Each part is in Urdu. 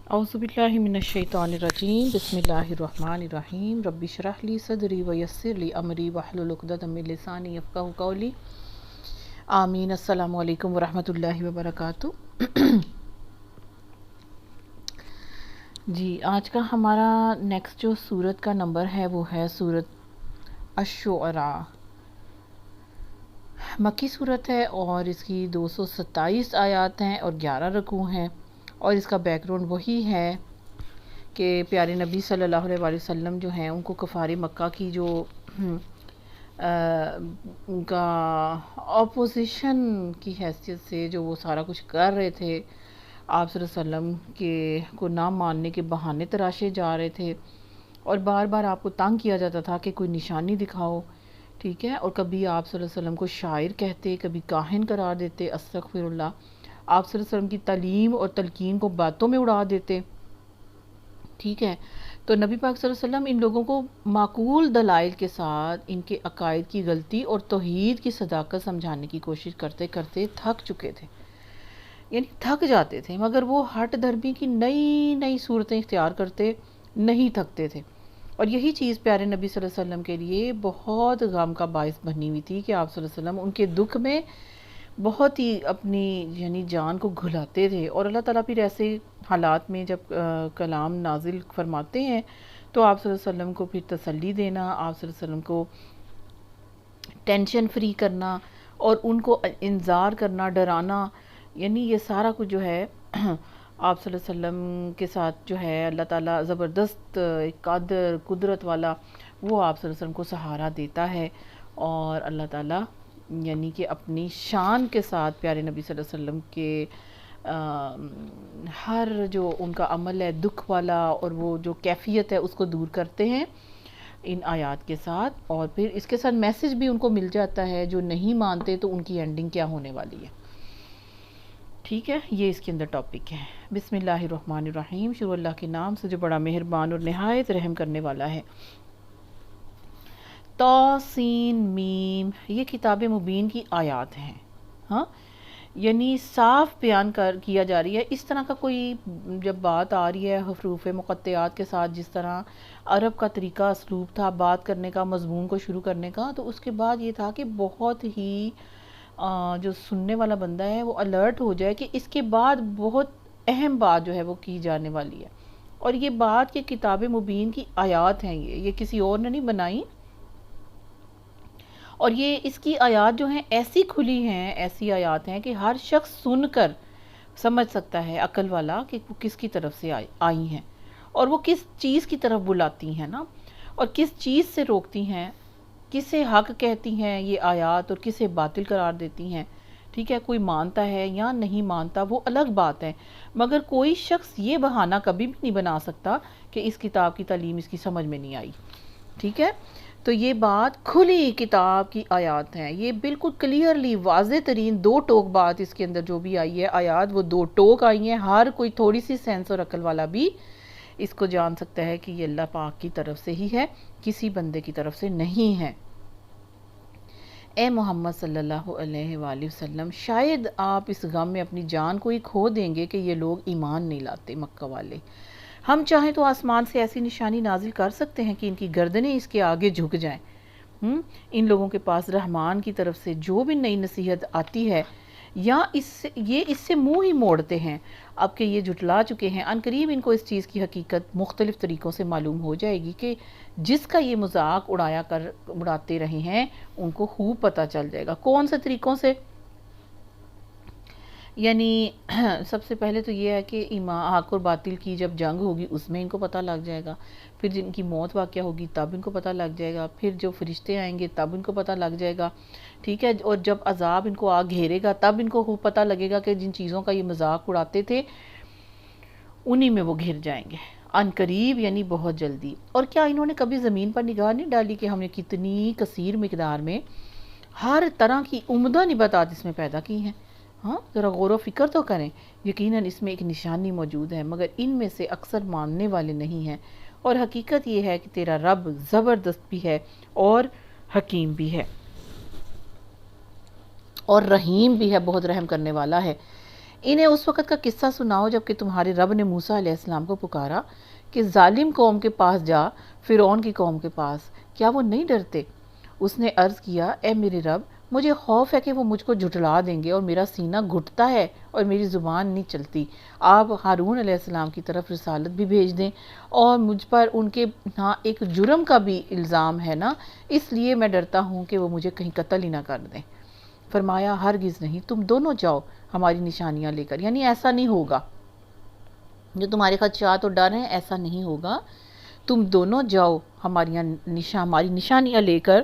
اعوذ باللہ من الشیطان الرجیم بسم اللہ الرحمن الرحیم رب اشرح لی صدری ویسر لی امری واحلل عقدۃ من لسانی یفقہوا قولی آمین۔ السلام علیکم ورحمۃ اللہ وبرکاتہ۔ جی، آج کا ہمارا نیکسٹ جو سورت کا نمبر ہے وہ ہے سورت الشعراء۔ مکی صورت ہے اور اس کی 227 آیات ہیں اور 11 رکوع ہیں، اور اس کا بیک گراؤنڈ وہی ہے کہ پیارے نبی صلی اللہ علیہ وآلہ وسلم جو ہیں ان کو کفار مکہ کی جو ان کا اپوزیشن کی حیثیت سے جو وہ سارا کچھ کر رہے تھے، آپ صلی اللہ علیہ وسلم کے کو نہ ماننے کے بہانے تراشے جا رہے تھے، اور بار بار آپ کو تنگ کیا جاتا تھا کہ کوئی نشانی دکھاؤ، ٹھیک ہے، اور کبھی آپ صلی اللہ علیہ وسلم کو شاعر کہتے، کبھی کاہن قرار دیتے، استغفر اللہ، آپ صلی اللہ علیہ وسلم کی تعلیم اور تلقین کو باتوں میں اڑا دیتے، ٹھیک ہے۔ تو نبی پاک صلی اللہ علیہ وسلم ان لوگوں کو معقول دلائل کے ساتھ ان کے عقائد کی غلطی اور توحید کی صداقت سمجھانے کی کوشش کرتے کرتے تھک چکے تھے، یعنی تھک جاتے تھے، مگر وہ ہٹ دھرمی کی نئی نئی صورتیں اختیار کرتے نہیں تھکتے تھے، اور یہی چیز پیارے نبی صلی اللہ علیہ وسلم کے لیے بہت غم کا باعث بنی ہوئی تھی کہ آپ صلی اللہ علیہ وسلم ان کے دکھ میں بہت ہی اپنی یعنی جان کو گھلاتے تھے، اور اللہ تعالیٰ پھر ایسے حالات میں جب کلام نازل فرماتے ہیں تو آپ صلی اللہ علیہ وسلم کو پھر تسلی دینا، آپ صلی اللہ علیہ وسلم کو ٹینشن فری کرنا اور ان کو انذار کرنا، ڈرانا، یعنی یہ سارا کچھ جو ہے آپ صلی اللہ علیہ وسلم کے ساتھ جو ہے اللہ تعالیٰ زبردست قادر قدرت والا وہ آپ صلی اللہ علیہ وسلم کو سہارا دیتا ہے، اور اللہ تعالیٰ یعنی کہ اپنی شان کے ساتھ پیارے نبی صلی اللہ علیہ وسلم کے ہر جو ان کا عمل ہے دکھ والا اور وہ جو کیفیت ہے اس کو دور کرتے ہیں ان آیات کے ساتھ، اور پھر اس کے ساتھ میسج بھی ان کو مل جاتا ہے، جو نہیں مانتے تو ان کی اینڈنگ کیا ہونے والی ہے، ٹھیک ہے۔ یہ اس کے اندر ٹاپک ہے۔ بسم اللہ الرحمن الرحیم، شروع اللہ کے نام سے جو بڑا مہربان اور نہایت رحم کرنے والا ہے۔ طاسین میم، یہ کتاب مبین کی آیات ہیں، ہاں، یعنی صاف بیان کیا جا رہی ہے۔ اس طرح کا کوئی جب بات آ رہی ہے حروف مقطعات کے ساتھ، جس طرح عرب کا طریقہ اسلوب تھا بات کرنے کا، مضمون کو شروع کرنے کا، تو اس کے بعد یہ تھا کہ بہت ہی جو سننے والا بندہ ہے وہ الرٹ ہو جائے کہ اس کے بعد بہت اہم بات جو ہے وہ کی جانے والی ہے، اور یہ بات کہ کتاب مبین کی آیات ہیں، یہ کسی اور نے نہیں بنائی، اور یہ اس کی آیات جو ہیں ایسی کھلی ہیں، ایسی آیات ہیں کہ ہر شخص سن کر سمجھ سکتا ہے عقل والا کہ وہ کس کی طرف سے آئی ہیں، اور وہ کس چیز کی طرف بلاتی ہیں نا، اور کس چیز سے روکتی ہیں، کسے حق کہتی ہیں یہ آیات اور کسے باطل قرار دیتی ہیں، ٹھیک ہے۔ کوئی مانتا ہے یا نہیں مانتا وہ الگ بات ہے، مگر کوئی شخص یہ بہانہ کبھی بھی نہیں بنا سکتا کہ اس کتاب کی تعلیم اس کی سمجھ میں نہیں آئی، ٹھیک ہے۔ تو یہ بات کھلی کتاب کی آیات ہیں، یہ بالکل کلیئرلی واضح ترین دو ٹوک بات اس کے اندر جو بھی آئی ہے آیات، وہ دو ٹوک آئی ہیں، ہر کوئی تھوڑی سی سینس اور عقل والا بھی اس کو جان سکتا ہے کہ یہ اللہ پاک کی طرف سے ہی ہے، کسی بندے کی طرف سے نہیں ہے۔ اے محمد صلی اللہ علیہ وآلہ وسلم، شاید آپ اس غم میں اپنی جان کو ہی کھو دیں گے کہ یہ لوگ ایمان نہیں لاتے، مکہ والے۔ ہم چاہیں تو آسمان سے ایسی نشانی نازل کر سکتے ہیں کہ ان کی گردنیں اس کے آگے جھک جائیں۔ ان لوگوں کے پاس رحمان کی طرف سے جو بھی نئی نصیحت آتی ہے، یا یہ اس سے منہ ہی موڑتے ہیں، اب کہ یہ جھٹلا چکے ہیں، ان قریب ان کو اس چیز کی حقیقت مختلف طریقوں سے معلوم ہو جائے گی کہ جس کا یہ مذاق اڑاتے رہے ہیں ان کو خوب پتہ چل جائے گا۔ کون سے طریقوں سے؟ یعنی سب سے پہلے تو یہ ہے کہ ایمان حق اور باطل کی جب جنگ ہوگی اس میں ان کو پتہ لگ جائے گا، پھر جن کی موت واقعہ ہوگی تب ان کو پتہ لگ جائے گا، پھر جو فرشتے آئیں گے تب ان کو پتہ لگ جائے گا، ٹھیک ہے، اور جب عذاب ان کو گھیرے گا تب ان کو خوب پتہ لگے گا کہ جن چیزوں کا یہ مذاق اڑاتے تھے انہی میں وہ گھر جائیں گے ان قریب، یعنی بہت جلدی۔ اور کیا انہوں نے کبھی زمین پر نگاہ نہیں ڈالی کہ ہم نے کتنی کثیر مقدار میں ہر طرح کی عمدہ نباتات اس میں پیدا کی ہیں؟ ہاں، ذرا غور و فکر تو کریں، یقیناً اس میں ایک نشانی موجود ہے، مگر ان میں سے اکثر ماننے والے نہیں ہیں، اور حقیقت یہ ہے کہ تیرا رب زبردست بھی ہے اور حکیم بھی ہے اور رحیم بھی ہے، بہت رحم کرنے والا ہے۔ انہیں اس وقت کا قصہ سناؤ جبکہ تمہارے رب نے موسیٰ علیہ السلام کو پکارا کہ ظالم قوم کے پاس جا، فرعون کی قوم کے پاس، کیا وہ نہیں ڈرتے؟ اس نے عرض کیا، اے میرے رب، مجھے خوف ہے کہ وہ مجھ کو جھٹلا دیں گے اور میرا سینہ گھٹتا ہے اور میری زبان نہیں چلتی۔ آپ ہارون علیہ السلام کی طرف رسالت بھی بھیج دیں، اور مجھ پر ان کے ہاں ایک جرم کا بھی الزام ہے نا، اس لیے میں ڈرتا ہوں کہ وہ مجھے کہیں قتل ہی نہ کر دیں۔ فرمایا، ہرگز نہیں، تم دونوں جاؤ ہماری نشانیاں لے کر، یعنی ایسا نہیں ہوگا، جو تمہارے خدشات اور ڈر ہیں ایسا نہیں ہوگا، تم دونوں جاؤ ہماری نشانیاں لے کر،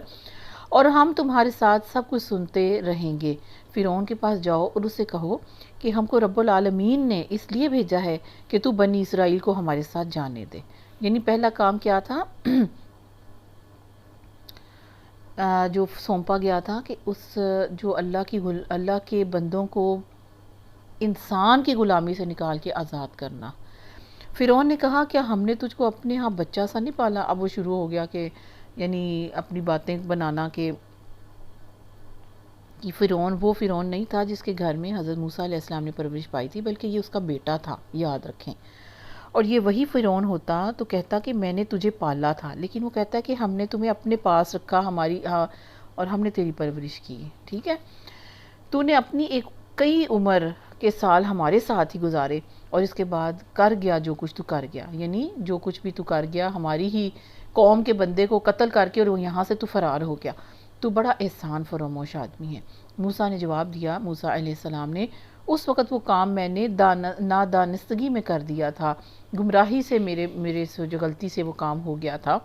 اور ہم تمہارے ساتھ سب کچھ سنتے رہیں گے۔ فرعون کے پاس جاؤ اور اسے کہو کہ ہم کو رب العالمین نے اس لیے بھیجا ہے کہ تو بنی اسرائیل کو ہمارے ساتھ جانے دے۔ یعنی پہلا کام کیا تھا جو سونپا گیا تھا کہ اس جو اللہ کے بندوں کو انسان کی غلامی سے نکال کے آزاد کرنا۔ فرعون نے کہا، کیا ہم نے تجھ کو اپنے ہاں بچہ سا نہیں پالا؟ اب وہ شروع ہو گیا کہ یعنی اپنی باتیں بنانا کہ فرعون وہ فرعون نہیں تھا جس کے گھر میں حضرت موسیٰ علیہ السلام نے پرورش پائی تھی، بلکہ یہ اس کا بیٹا تھا، یاد رکھیں۔ اور یہ وہی فرعون ہوتا تو کہتا کہ میں نے تجھے پالا تھا، لیکن وہ کہتا ہے کہ ہم نے تمہیں اپنے پاس رکھا اور ہم نے تیری پرورش کی، ٹھیک ہے؟ تو نے اپنی ایک کئی عمر کے سال ہمارے ساتھ ہی گزارے، اور اس کے بعد کر گیا جو کچھ تو کر گیا، یعنی جو کچھ بھی تو کر گیا ہماری ہی قوم کے بندے کو قتل کر کے، اور وہ یہاں سے تو فرار ہو گیا، تو بڑا احسان فراموش آدمی ہے۔ موسیٰ نے جواب دیا، موسیٰ علیہ السلام نے، اس وقت وہ کام میں نے نادانستگی میں کر دیا تھا، گمراہی سے میرے سے جو غلطی سے وہ کام ہو گیا تھا،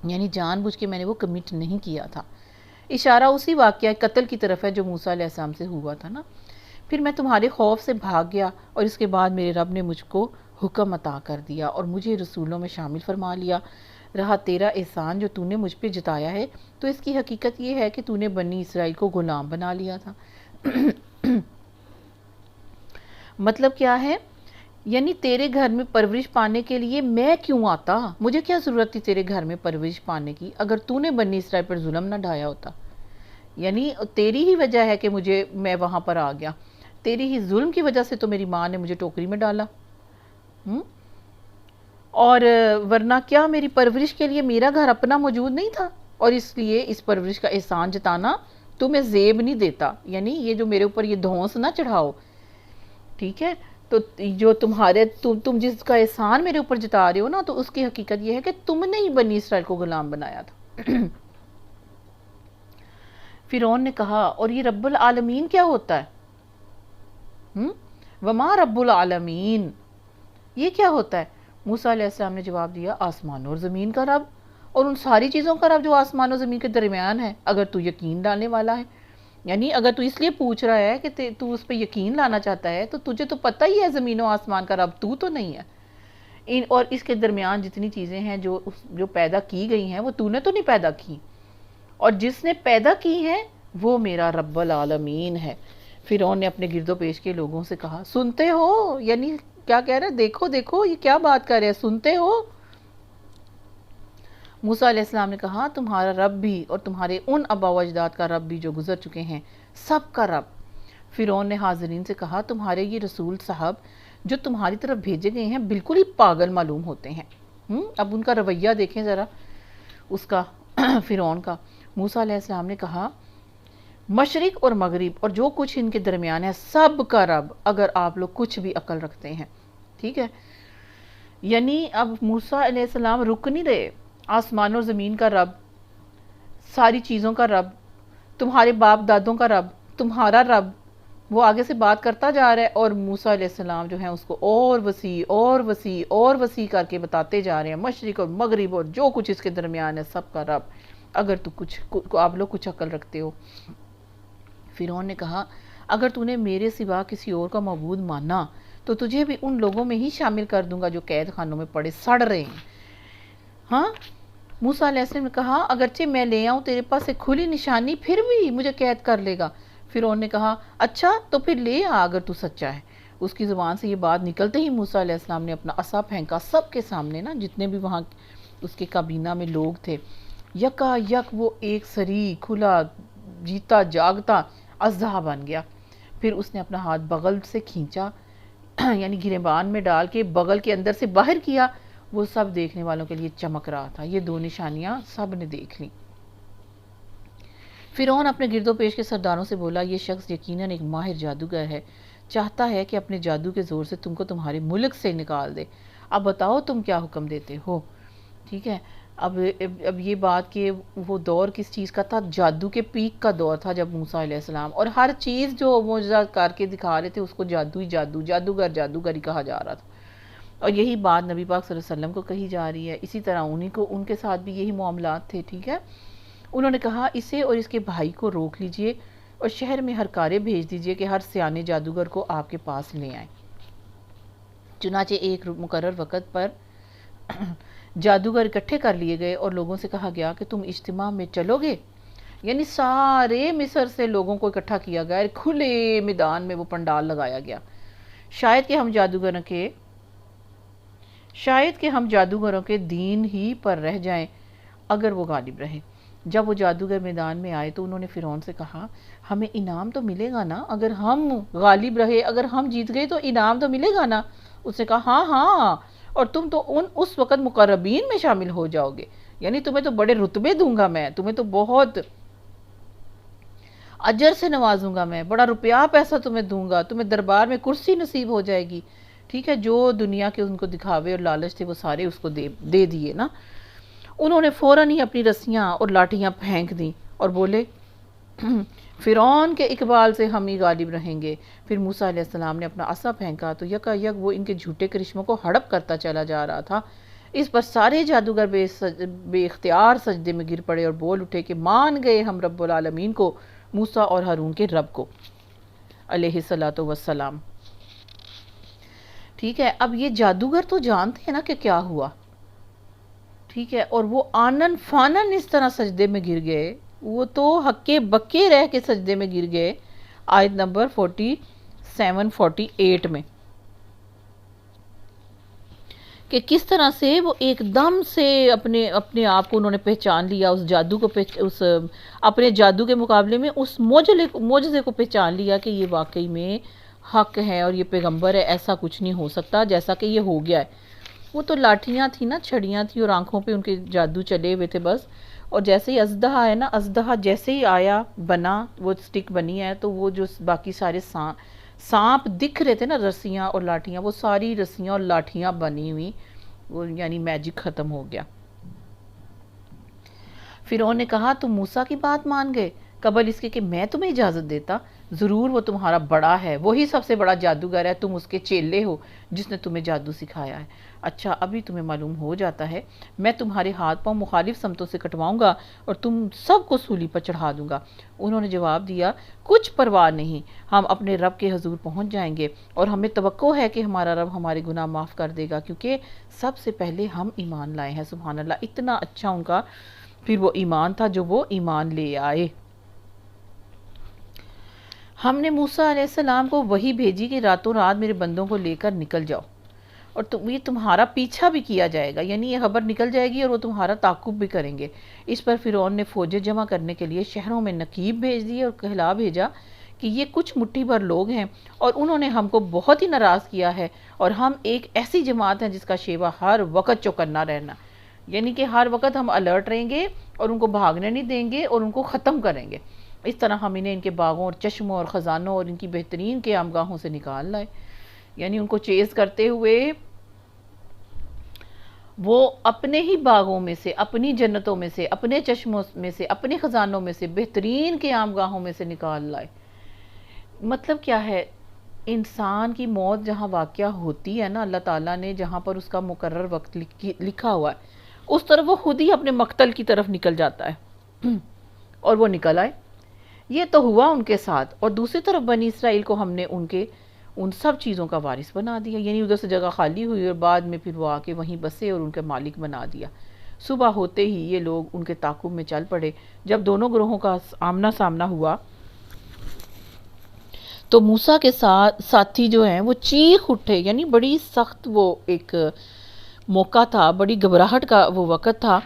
یعنی جان بوجھ کے میں نے وہ کمٹ نہیں کیا تھا۔ اشارہ اسی واقعہ قتل کی طرف ہے جو موسیٰ علیہ السلام سے ہوا تھا نا۔ پھر میں تمہارے خوف سے بھاگ گیا، اور اس کے بعد میرے رب نے مجھ کو حکم عطا کر دیا اور مجھے رسولوں میں شامل فرما لیا۔ رہا تیرا احسان جو تو نے مجھ پہ جتایا ہے، تو اس کی حقیقت یہ ہے کہ تو نے بنی اسرائیل کو غلام بنا لیا تھا۔ مطلب کیا ہے؟ یعنی تیرے گھر میں پرورش پانے کے لیے میں کیوں آتا؟ مجھے کیا ضرورت تھی تیرے گھر میں پرورش پانے کی اگر تو نے بنی اسرائیل پر ظلم نہ ڈھایا ہوتا؟ یعنی تیری ہی وجہ ہے کہ میں وہاں پر آ گیا، تیری ہی ظلم کی وجہ سے تو میری ماں نے مجھے ٹوکری میں ڈالا، اور ورنہ کیا میری پرورش کے لیے میرا گھر اپنا موجود نہیں تھا؟ اور اس لیے اس پرورش کا احسان جتانا تمہیں زیب نہیں دیتا، یعنی یہ جو میرے اوپر یہ دھونس نہ چڑھاؤ، ٹھیک ہے؟ تو جو تم جس کا احسان میرے اوپر جتا رہے ہو نا، تو اس کی حقیقت یہ ہے کہ تم نے ہی بنی اسرائیل کو غلام بنایا تھا۔ فرعون نے کہا، اور یہ رب العالمین کیا ہوتا ہے؟ وما رب العالمین، یہ کیا ہوتا ہے؟ موسیٰ علیہ السلام نے جواب دیا، آسمان اور زمین کا رب، اور ان ساری چیزوں کا رب جو آسمان اور زمین کے درمیان ہے، اگر تو یقین ڈالنے والا ہے۔ یعنی اگر تو اس لیے پوچھ رہا ہے کہ تو اس پہ یقین لانا چاہتا ہے، تو تجھے تو پتہ ہی ہے زمین و آسمان کا رب تو نہیں ہے، اور اس کے درمیان جتنی چیزیں ہیں جو پیدا کی گئی ہیں، وہ تو نے تو نہیں پیدا کی، اور جس نے پیدا کی ہیں وہ میرا رب العالمین ہے۔ فرعون نے اپنے گرد و پیش کے لوگوں سے کہا، سنتے ہو؟ یعنی کیا کہہ رہے؟ دیکھو یہ کیا بات کر رہے ہیں، سنتے ہو؟ موسیٰ علیہ السلام نے کہا، تمہارا رب بھی اور تمہارے ان آباء و اجداد کا رب بھی جو گزر چکے ہیں، سب کا رب۔ فرعون نے حاضرین سے کہا، تمہارے یہ رسول صاحب جو تمہاری طرف بھیجے گئے ہیں بالکل ہی پاگل معلوم ہوتے ہیں۔ اب ان کا رویہ دیکھیں ذرا، اس کا فرعون کا۔ موسیٰ علیہ السلام نے کہا، مشرق اور مغرب اور جو کچھ ان کے درمیان ہے سب کا رب، اگر آپ لوگ کچھ بھی عقل رکھتے ہیں، ٹھیک ہے؟ یعنی اب موسیٰ علیہ السلام رک نہیں رہے، آسمان اور زمین کا رب، ساری چیزوں کا رب، تمہارے باپ دادوں کا رب، تمہارا رب، وہ آگے سے بات کرتا جا رہا ہے، اور موسیٰ علیہ السلام جو ہیں اس کو اور وسیع اور وسیع اور وسیع کر کے بتاتے جا رہے ہیں، مشرق اور مغرب اور جو کچھ اس کے درمیان ہے سب کا رب، اگر آپ لوگ کچھ عقل رکھتے ہو۔ فرعون نے کہا، اگر تو نے میرے سوا کسی اور کا معبود مانا تو تجھے بھی ان لوگوں میں ہی شامل کر دوں گا جو قید خانوں میں پڑے سڑ رہے ہیں۔ ہاں، موسیٰ علیہ السلام نے کہا، اگرچہ میں لے آؤں تیرے پاس ایک کھلی نشانی، پھر بھی مجھے قید کر لے گا۔ فرعون نے کہا، اچھا تو پھر لے آ اگر تو سچا ہے۔ اس کی زبان سے یہ بات نکلتے ہی موسیٰ علیہ السلام نے اپنا عصا پھینکا، سب کے سامنے نا، جتنے بھی وہاں اس کے کابینہ میں لوگ تھے، یکا یک وہ ایک سری کھلا جیتا جاگتا اژدہا بن گیا۔ پھر اس نے اپنا ہاتھ بغل سے کھینچا یعنی گریبان میں ڈال کے بغل کے اندر سے باہر کیا، وہ سب دیکھنے والوں کے لیے چمک رہا تھا۔ یہ 2 نشانیاں سب نے دیکھ لیں۔ فرعون اپنے گرد و پیش کے سرداروں سے بولا، یہ شخص یقیناً ایک ماہر جادوگر ہے، چاہتا ہے کہ اپنے جادو کے زور سے تم کو تمہارے ملک سے نکال دے۔ اب بتاؤ تم کیا حکم دیتے ہو؟ ٹھیک ہے، اب یہ بات کہ وہ دور کس چیز کا تھا، جادو کے پیک کا دور تھا جب موسیٰ علیہ السلام، اور ہر چیز جو معجزہ کر کے دکھا رہے تھے اس کو جادو ہی جادو، جادوگر جادوگر ہی کہا جا رہا تھا، اور یہی بات نبی پاک صلی اللہ علیہ وسلم کو کہی جا رہی ہے۔ اسی طرح ان کے ساتھ بھی یہی معاملات تھے۔ ٹھیک ہے، انہوں نے کہا اسے اور اس کے بھائی کو روک لیجئے اور شہر میں ہر کارے بھیج دیجئے کہ ہر سیانے جادوگر کو آپ کے پاس لے آئیں۔ چنانچہ ایک مقرر وقت پر جادوگر اکٹھے کر لیے گئے اور لوگوں سے کہا گیا کہ تم اجتماع میں چلو گے، یعنی سارے مصر سے لوگوں کو اکٹھا کیا گیا، کھلے میدان میں وہ پنڈال لگایا گیا، شاید کہ ہم جادوگروں کے دین ہی پر رہ جائیں اگر وہ غالب رہے۔ جب وہ جادوگر میدان میں آئے تو انہوں نے فرعون سے کہا، ہمیں انعام تو ملے گا نا اگر ہم غالب رہے، اگر ہم جیت گئے تو انعام تو ملے گا نا؟ اس نے کہا ہاں ہاں، اور تم تو اس وقت مقربین میں شامل ہو جاؤ گے، یعنی تمہیں تو بڑے رتبے دوں گا میں، تمہیں تو بہت اجر سے نوازوں گا میں، بڑا روپیہ پیسہ تمہیں دوں گا، تمہیں دربار میں کرسی نصیب ہو جائے گی۔ ٹھیک ہے، جو دنیا کے ان کو دکھاوے اور لالچ تھے وہ سارے اس کو دے دیے نا۔ انہوں نے فوراً ہی اپنی رسیاں اور لاٹھیاں پھینک دیں اور بولے فرعون کے اقبال سے ہم ہی غالب رہیں گے۔ پھر موسیٰ علیہ السلام نے اپنا عصا پھینکا تو یکا یک وہ ان کے جھوٹے کرشموں کو ہڑپ کرتا چلا جا رہا تھا۔ اس پر سارے جادوگر بے اختیار سجدے میں گر پڑے اور بول اٹھے کہ مان گئے ہم رب العالمین کو، موسیٰ اور ہارون کے رب کو علیہ السلام۔ ٹھیک ہے، اب یہ جادوگر تو جانتے ہیں نا کہ کیا ہوا، ٹھیک ہے، اور وہ آنن فانن اس طرح سجدے میں گر گئے، وہ تو ہکے بکے رہ کے سجدے میں گر گئے۔ آیت نمبر 47-48 میں کہ کس طرح سے وہ ایک دم سے اپنے آپ کو انہوں نے پہچان لیا، اس جادو کو اپنے جادو کے مقابلے میں اس معجزے کو پہچان لیا کہ یہ واقعی میں حق ہے اور یہ پیغمبر ہے، ایسا کچھ نہیں ہو سکتا جیسا کہ یہ ہو گیا ہے۔ وہ تو لاٹھیاں تھیں نا، چھڑیاں تھیں اور آنکھوں پہ ان کے جادو چلے ہوئے تھے بس، اور جیسے ہی اژدہا ہے نا، اژدہا جیسے ہی آیا بنا، وہ سٹک بنی ہے، تو وہ جو باقی سارے سانپ دکھ رہے تھے نا، رسیاں اور لاٹھیاں، وہ ساری رسیاں اور لاٹھیاں بنی ہوئی، وہ یعنی میجک ختم ہو گیا۔ فرعون نے کہا تم موسیٰ کی بات مان گئے قبل اس کے کہ میں تمہیں اجازت دیتا؟ ضرور وہ تمہارا بڑا ہے، وہی سب سے بڑا جادوگر ہے، تم اس کے چیلے ہو جس نے تمہیں جادو سکھایا ہے۔ اچھا، ابھی تمہیں معلوم ہو جاتا ہے، میں تمہارے ہاتھ پاؤں مخالف سمتوں سے کٹواؤں گا اور تم سب کو سولی پر چڑھا دوں گا۔ انہوں نے جواب دیا، کچھ پرواہ نہیں، ہم اپنے رب کے حضور پہنچ جائیں گے اور ہمیں توقع ہے کہ ہمارا رب ہمارے گناہ معاف کر دے گا، کیونکہ سب سے پہلے ہم ایمان لائے ہیں۔ سبحان اللہ، اتنا اچھا ان کا پھر وہ ایمان تھا جو وہ ایمان لے آئے۔ ہم نے موسیٰ علیہ السلام کو وحی بھیجی کہ راتوں رات میرے بندوں کو لے کر نکل جاؤ، اور یہ تمہارا پیچھا بھی کیا جائے گا، یعنی یہ خبر نکل جائے گی اور وہ تمہارا تعاقب بھی کریں گے۔ اس پر فرعون نے فوجیں جمع کرنے کے لیے شہروں میں نقیب بھیج دیے اور کہلا بھیجا کہ یہ کچھ مٹھی بھر لوگ ہیں اور انہوں نے ہم کو بہت ہی ناراض کیا ہے، اور ہم ایک ایسی جماعت ہیں جس کا شیوا ہر وقت چوکنا رہنا، یعنی کہ ہر وقت ہم الرٹ رہیں گے اور ان کو بھاگنے نہیں دیں گے اور ان کو ختم کریں گے۔ اس طرح ہم انہیں ان کے باغوں اور چشموں اور خزانوں اور ان کی بہترین قیامگاہوں سے نکال لائے، یعنی ان کو چیز کرتے ہوئے وہ اپنے ہی باغوں میں سے، اپنی جنتوں میں سے، اپنے چشموں میں سے، اپنے خزانوں میں سے، بہترین قیامگاہوں میں سے نکال لائے۔ مطلب کیا ہے، انسان کی موت جہاں واقعہ ہوتی ہے نا، اللہ تعالیٰ نے جہاں پر اس کا مقرر وقت لکھا ہوا ہے، اس طرف وہ خود ہی اپنے مقتل کی طرف نکل جاتا ہے، اور وہ نکل آئے۔ یہ تو ہوا ان کے ساتھ، اور دوسری طرف بنی اسرائیل کو ہم نے ان سب چیزوں کا وارث بنا دیا، یعنی ادھر سے جگہ خالی ہوئی اور بعد میں پھر وہ آ کے وہیں بسے اور ان کے مالک بنا دیا۔ صبح ہوتے ہی یہ لوگ ان کے تعاقب میں چل پڑے۔ جب دونوں گروہوں کا آمنا سامنا ہوا تو موسیٰ کے ساتھی جو ہیں وہ چیخ اٹھے، یعنی بڑی سخت وہ ایک موقع تھا، بڑی گھبراہٹ کا وہ وقت تھا،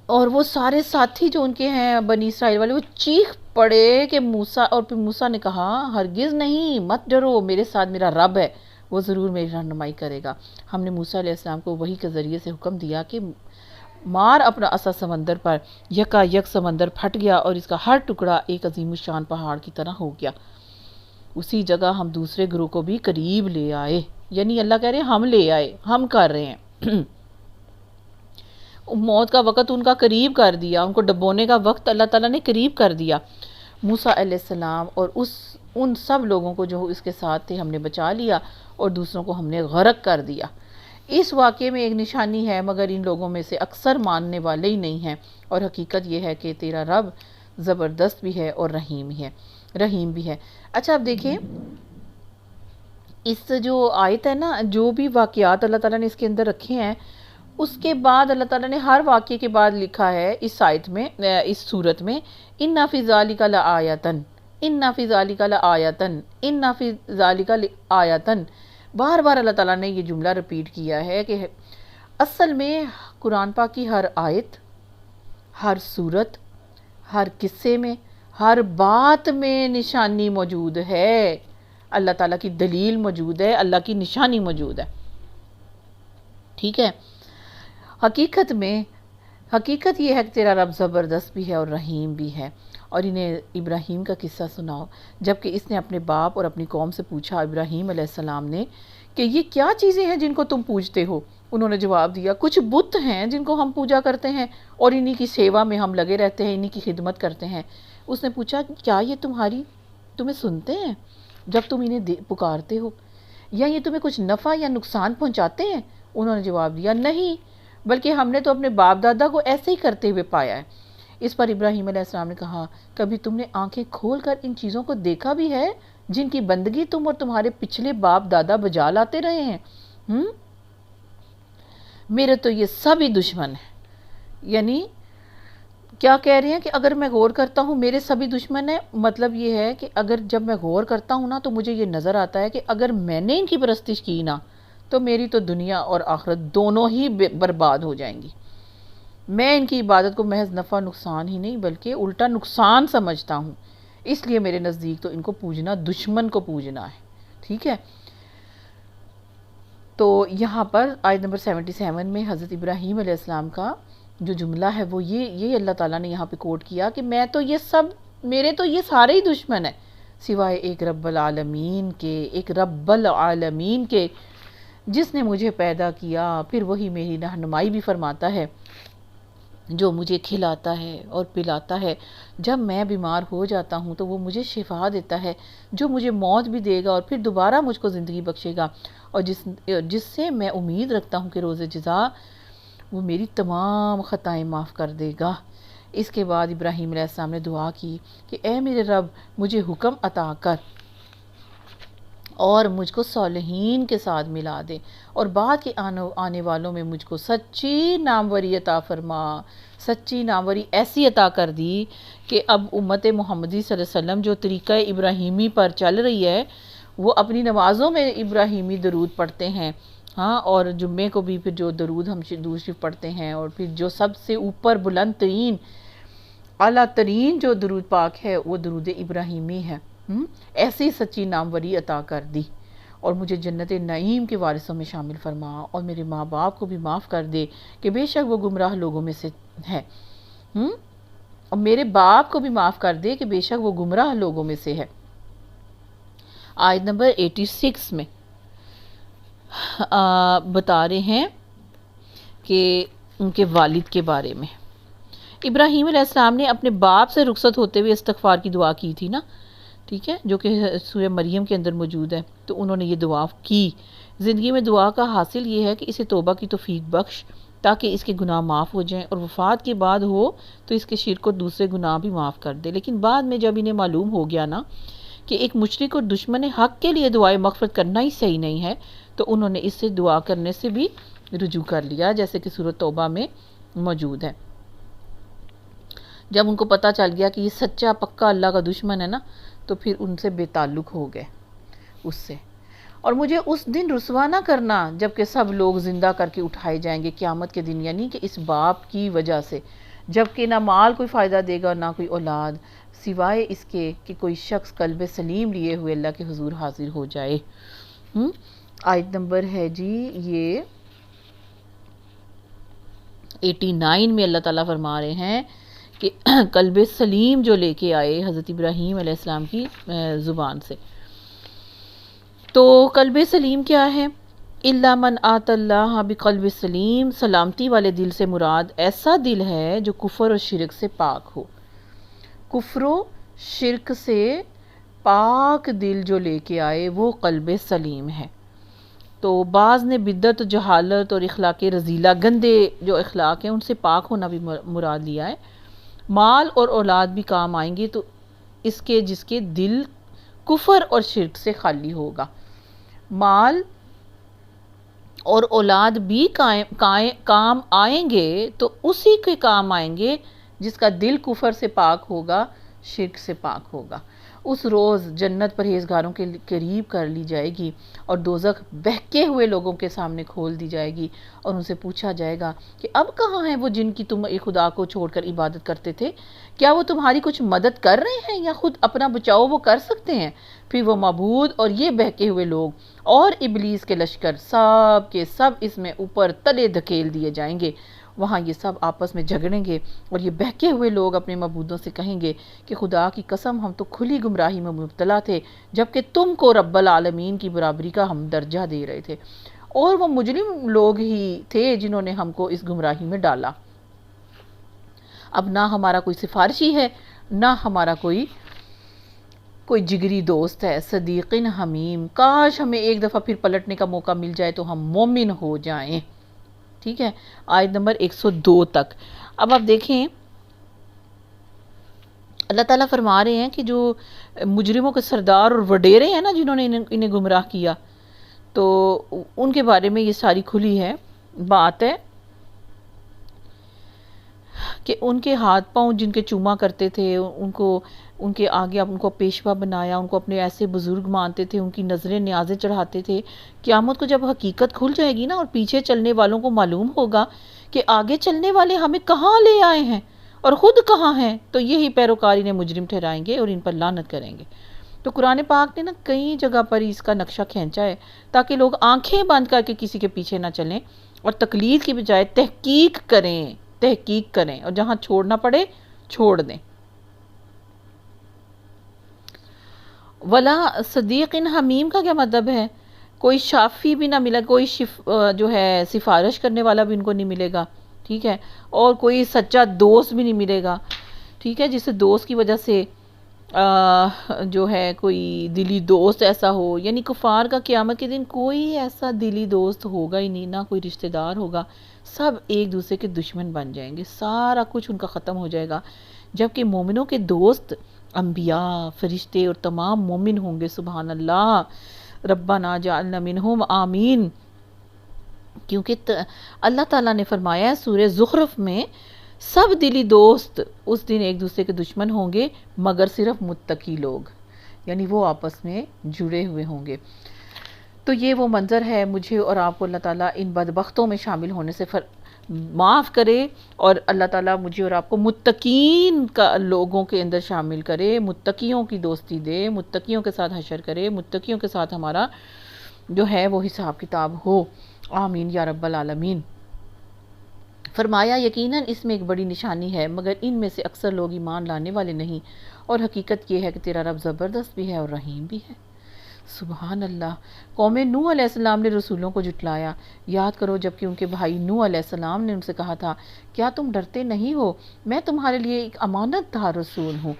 اور وہ سارے ساتھی جو ان کے ہیں بنی اسرائیل والے، وہ چیخ پڑے کہ موسیٰ، اور پھر موسیٰ نے کہا ہرگز نہیں، مت ڈرو، میرے ساتھ میرا رب ہے، وہ ضرور میری رہنمائی کرے گا۔ ہم نے موسیٰ علیہ السلام کو وحی کے ذریعے سے حکم دیا کہ مار اپنا عصا سمندر پر، یکا یک سمندر پھٹ گیا اور اس کا ہر ٹکڑا ایک عظیم الشان پہاڑ کی طرح ہو گیا۔ اسی جگہ ہم دوسرے گروہ کو بھی قریب لے آئے، یعنی اللہ کہہ رہے ہیں ہم لے آئے، ہم کر رہے ہیں۔ موت کا وقت ان کا قریب کر دیا، ان کو ڈبونے کا وقت اللہ تعالیٰ نے قریب کر دیا۔ موسیٰ علیہ السلام اور ان سب لوگوں کو جو اس کے ساتھ تھے ہم نے بچا لیا، اور دوسروں کو ہم نے غرق کر دیا۔ اس واقعے میں ایک نشانی ہے، مگر ان لوگوں میں سے اکثر ماننے والے ہی نہیں ہیں، اور حقیقت یہ ہے کہ تیرا رب زبردست بھی ہے اور رحیم بھی ہے۔ اچھا اب دیکھیں اس جو آیت ہے نا، جو بھی واقعات اللہ تعالیٰ نے اس کے اندر رکھے ہیں، اس کے بعد اللہ تعالیٰ نے ہر واقعے کے بعد لکھا ہے اس آیت میں، اس صورت میں، اِنَّ فِي ذَلِكَ لَآیَةً، اِنَّ فِی ذَلِكَ لَآیَةً، اِنَّ فِی ذَلِكَ لَآیَةً۔ بار بار اللہ تعالیٰ نے یہ جملہ ریپیٹ کیا ہے کہ اصل میں قرآن پاک کی ہر آیت، ہر صورت، ہر قصے میں، ہر بات میں نشانی موجود ہے، اللہ تعالیٰ کی دلیل موجود ہے، اللہ کی نشانی موجود ہے، ٹھیک ہے۔ حقیقت یہ ہے کہ تیرا رب زبردست بھی ہے اور رحیم بھی ہے۔ اور انہیں ابراہیم کا قصہ سناؤ، جبکہ اس نے اپنے باپ اور اپنی قوم سے پوچھا، ابراہیم علیہ السلام نے، کہ یہ کیا چیزیں ہیں جن کو تم پوجتے ہو؟ انہوں نے جواب دیا، کچھ بت ہیں جن کو ہم پوجا کرتے ہیں اور انہی کی سیوا میں ہم لگے رہتے ہیں، انہی کی خدمت کرتے ہیں۔ اس نے پوچھا، کیا یہ تمہیں سنتے ہیں جب تم انہیں پکارتے ہو، یا یہ تمہیں کچھ نفع یا نقصان پہنچاتے ہیں؟ انہوں نے جواب دیا، نہیں، بلکہ ہم نے تو اپنے باپ دادا کو ایسے ہی کرتے ہوئے پایا ہے۔ اس پر ابراہیم علیہ السلام نے کہا، کبھی تم نے آنکھیں کھول کر ان چیزوں کو دیکھا بھی ہے جن کی بندگی تم اور تمہارے پچھلے باپ دادا بجا لاتے رہے ہیں؟ میرے تو یہ سبھی دشمن ہیں۔ یعنی کیا کہہ رہے ہیں کہ اگر میں غور کرتا ہوں میرے سبھی دشمن ہیں، مطلب یہ ہے کہ اگر جب میں غور کرتا ہوں نا تو مجھے یہ نظر آتا ہے کہ اگر میں نے ان کی پرستش کی نا تو میری تو دنیا اور آخرت دونوں ہی برباد ہو جائیں گی۔ میں ان کی عبادت کو محض نفع نقصان ہی نہیں بلکہ الٹا نقصان سمجھتا ہوں، اس لیے میرے نزدیک تو ان کو پوجنا دشمن کو پوجنا ہے، ٹھیک ہے۔ تو یہاں پر آیت نمبر 77 میں حضرت ابراہیم علیہ السلام کا جو جملہ ہے وہ یہ اللہ تعالیٰ نے یہاں پہ کوٹ کیا کہ میرے تو یہ سارے ہی دشمن ہیں سوائے ایک رب العالمین کے جس نے مجھے پیدا کیا، پھر وہی میری رہنمائی بھی فرماتا ہے، جو مجھے کھلاتا ہے اور پلاتا ہے، جب میں بیمار ہو جاتا ہوں تو وہ مجھے شفا دیتا ہے، جو مجھے موت بھی دے گا اور پھر دوبارہ مجھ کو زندگی بخشے گا، اور جس سے میں امید رکھتا ہوں کہ روز جزا وہ میری تمام خطائیں معاف کر دے گا۔ اس کے بعد ابراہیم علیہ السلام نے دعا کی کہ اے میرے رب، مجھے حکم عطا کر اور مجھ کو صالحین کے ساتھ ملا دے، اور بعد کے آنے والوں میں مجھ کو سچی ناموری عطا فرما۔ سچی ناموری ایسی عطا کر دی کہ اب امت محمدی صلی اللہ علیہ وسلم جو طریقہ ابراہیمی پر چل رہی ہے، وہ اپنی نمازوں میں ابراہیمی درود پڑھتے ہیں، ہاں، اور جمعے کو بھی پھر جو درود ہم درود شریف پڑھتے ہیں، اور پھر جو سب سے اوپر بلند ترین اعلیٰ ترین جو درود پاک ہے وہ درود ابراہیمی ہے۔ ایسی سچی ناموری عطا کر دی، اور مجھے جنت نعیم کے وارثوں میں شامل فرما، اور میرے ماں باپ کو بھی معاف کر دے کہ بے شک وہ گمراہ لوگوں میں سے ہے، اور میرے باپ کو بھی معاف کر دے کہ بے شک وہ گمراہ لوگوں میں سے ہے۔ آیت نمبر 86 میں بتا رہے ہیں کہ ان کے والد کے بارے میں ابراہیم علیہ السلام نے اپنے باپ سے رخصت ہوتے ہوئے استغفار کی دعا کی تھی نا، ٹھیک ہے، جو کہ سورہ مریم کے اندر موجود ہے، تو انہوں نے یہ دعا کی۔ زندگی میں دعا کا حاصل یہ ہے کہ اسے توبہ کی توفیق بخش تاکہ اس کے گناہ معاف ہو جائیں، اور وفات کے بعد ہو تو اس کے شرک اور دوسرے گناہ بھی معاف کر دے۔ لیکن بعد میں جب انہیں معلوم ہو گیا نا کہ ایک مشرک اور دشمن حق کے لیے دعائے مغفرت کرنا ہی صحیح نہیں ہے، تو انہوں نے اس سے دعا کرنے سے بھی رجوع کر لیا، جیسے کہ سورۃ توبہ میں موجود ہے۔ جب ان کو پتہ چل گیا کہ یہ سچا پکا اللہ کا دشمن ہے نا، تو پھر ان سے بے تعلق ہو گئے اس سے۔ اور مجھے اس دن رسوا نہ کرنا جب کہ سب لوگ زندہ کر کے اٹھائے جائیں گے قیامت کے دن، یعنی کہ اس باپ کی وجہ سے جبکہ نہ مال کوئی فائدہ دے گا اور نہ کوئی اولاد، سوائے اس کے کہ کوئی شخص قلب سلیم لیے ہوئے اللہ کے حضور حاضر ہو جائے۔ آیت نمبر ہے جی یہ 89 میں اللہ تعالیٰ فرما رہے ہیں کہ قلب سلیم جو لے کے آئے حضرت ابراہیم علیہ السلام کی زبان سے۔ تو قلب سلیم کیا ہے؟ اِلَّا مَنْ آتَ اللَّهَ بِقَلْبِ سلیم، سلامتی والے دل سے مراد ایسا دل ہے جو کفر اور شرک سے پاک ہو۔ کفر و شرک سے پاک دل جو لے کے آئے وہ قلب سلیم ہے۔ تو بعض نے بدعت، جہالت اور اخلاق رذیلہ، گندے جو اخلاق ہیں ان سے پاک ہونا بھی مراد لیا ہے۔ مال اور اولاد بھی کام آئیں گے تو اس کے جس کے دل کفر اور شرک سے خالی ہوگا۔ مال اور اولاد بھی کام آئیں گے تو اسی کے کام آئیں گے جس کا دل کفر سے پاک ہوگا، شرک سے پاک ہوگا۔ اس روز جنت پرہیزگاروں کے قریب کر لی جائے گی اور دوزخ بہکے ہوئے لوگوں کے سامنے کھول دی جائے گی اور ان سے پوچھا جائے گا کہ اب کہاں ہیں وہ جن کی تم خدا کو چھوڑ کر عبادت کرتے تھے؟ کیا وہ تمہاری کچھ مدد کر رہے ہیں یا خود اپنا بچاؤ وہ کر سکتے ہیں؟ پھر وہ معبود اور یہ بہکے ہوئے لوگ اور ابلیس کے لشکر سب کے سب اس میں اوپر تلے دھکیل دیے جائیں گے۔ وہاں یہ سب آپس میں جھگڑیں گے اور یہ بہکے ہوئے لوگ اپنے معبودوں سے کہیں گے کہ خدا کی قسم ہم تو کھلی گمراہی میں مبتلا تھے جبکہ تم کو رب العالمین کی برابری کا ہم درجہ دے رہے تھے، اور وہ مجرم لوگ ہی تھے جنہوں نے ہم کو اس گمراہی میں ڈالا۔ اب نہ ہمارا کوئی سفارشی ہے، نہ ہمارا کوئی جگری دوست ہے، صدیق حمیم۔ کاش ہمیں ایک دفعہ پھر پلٹنے کا موقع مل جائے تو ہم مومن ہو جائیں۔ ٹھیک ہے، آیت نمبر 102 تک۔ اب آپ دیکھیں اللہ تعالیٰ فرما رہے ہیں کہ جو مجرموں کے سردار اور وڈیرے ہیں نا جنہوں نے انہیں گمراہ کیا، تو ان کے بارے میں یہ ساری کھلی ہے بات ہے کہ ان کے ہاتھ پاؤں جن کے چوما کرتے تھے، ان کے آگے ان کو پیشوا بنایا، ان کو اپنے ایسے بزرگ مانتے تھے، ان کی نظریں نیازیں چڑھاتے تھے۔ قیامت کو جب حقیقت کھل جائے گی نا اور پیچھے چلنے والوں کو معلوم ہوگا کہ آگے چلنے والے ہمیں کہاں لے آئے ہیں اور خود کہاں ہیں، تو یہی پیروکار انہیں مجرم ٹھہرائیں گے اور ان پر لعنت کریں گے۔ تو قرآن پاک نے نا کئی جگہ پر اس کا نقشہ کھینچا ہے تاکہ لوگ آنکھیں بند کر کے کسی کے پیچھے نہ چلیں اور تقلید کی بجائے تحقیق کریں اور جہاں چھوڑنا پڑے چھوڑ دیں۔ ولا صدیق حمیم کا کیا مطلب ہے؟ کوئی شافی بھی نہ ملا، کوئی جو ہے سفارش کرنے والا بھی ان کو نہیں ملے گا، ٹھیک ہے، اور کوئی سچا دوست بھی نہیں ملے گا، ٹھیک ہے، جس دوست کی وجہ سے جو ہے کوئی دلی دوست ایسا ہو، یعنی کفار کا قیامت کے دن کوئی ایسا دلی دوست ہوگا ہی نہیں، نہ کوئی رشتہ دار ہوگا، سب ایک دوسرے کے دشمن بن جائیں گے، سارا کچھ ان کا ختم ہو جائے گا، جبکہ مومنوں کے دوست انبیاء، فرشتے اور تمام مومن ہوں گے۔ سبحان اللہ، ربنا جعلنا منہم، آمین۔ کیونکہ اللہ تعالیٰ نے فرمایا ہے سورہ زخرف میں، سب دلی دوست اس دن ایک دوسرے کے دشمن ہوں گے مگر صرف متقی لوگ، یعنی وہ آپس میں جڑے ہوئے ہوں گے۔ تو یہ وہ منظر ہے، مجھے اور آپ کو اللہ تعالیٰ ان بدبختوں میں شامل ہونے سے معاف کرے، اور اللہ تعالیٰ مجھے اور آپ کو متقین کا لوگوں کے اندر شامل کرے، متقیوں کی دوستی دے، متقیوں کے ساتھ حشر کرے، متقیوں کے ساتھ ہمارا جو ہے وہ حساب کتاب ہو، آمین یا رب العالمین۔ فرمایا یقیناً اس میں ایک بڑی نشانی ہے مگر ان میں سے اکثر لوگ ایمان لانے والے نہیں، اور حقیقت یہ ہے کہ تیرا رب زبردست بھی ہے اور رحیم بھی ہے۔ سبحان اللہ۔ قوم نوح علیہ السلام نے رسولوں کو جھٹلایا، یاد کرو جب کہ ان کے بھائی نوح علیہ السلام نے ان سے کہا تھا کیا تم ڈرتے نہیں ہو، میں تمہارے لیے ایک امانت دار رسول ہوں،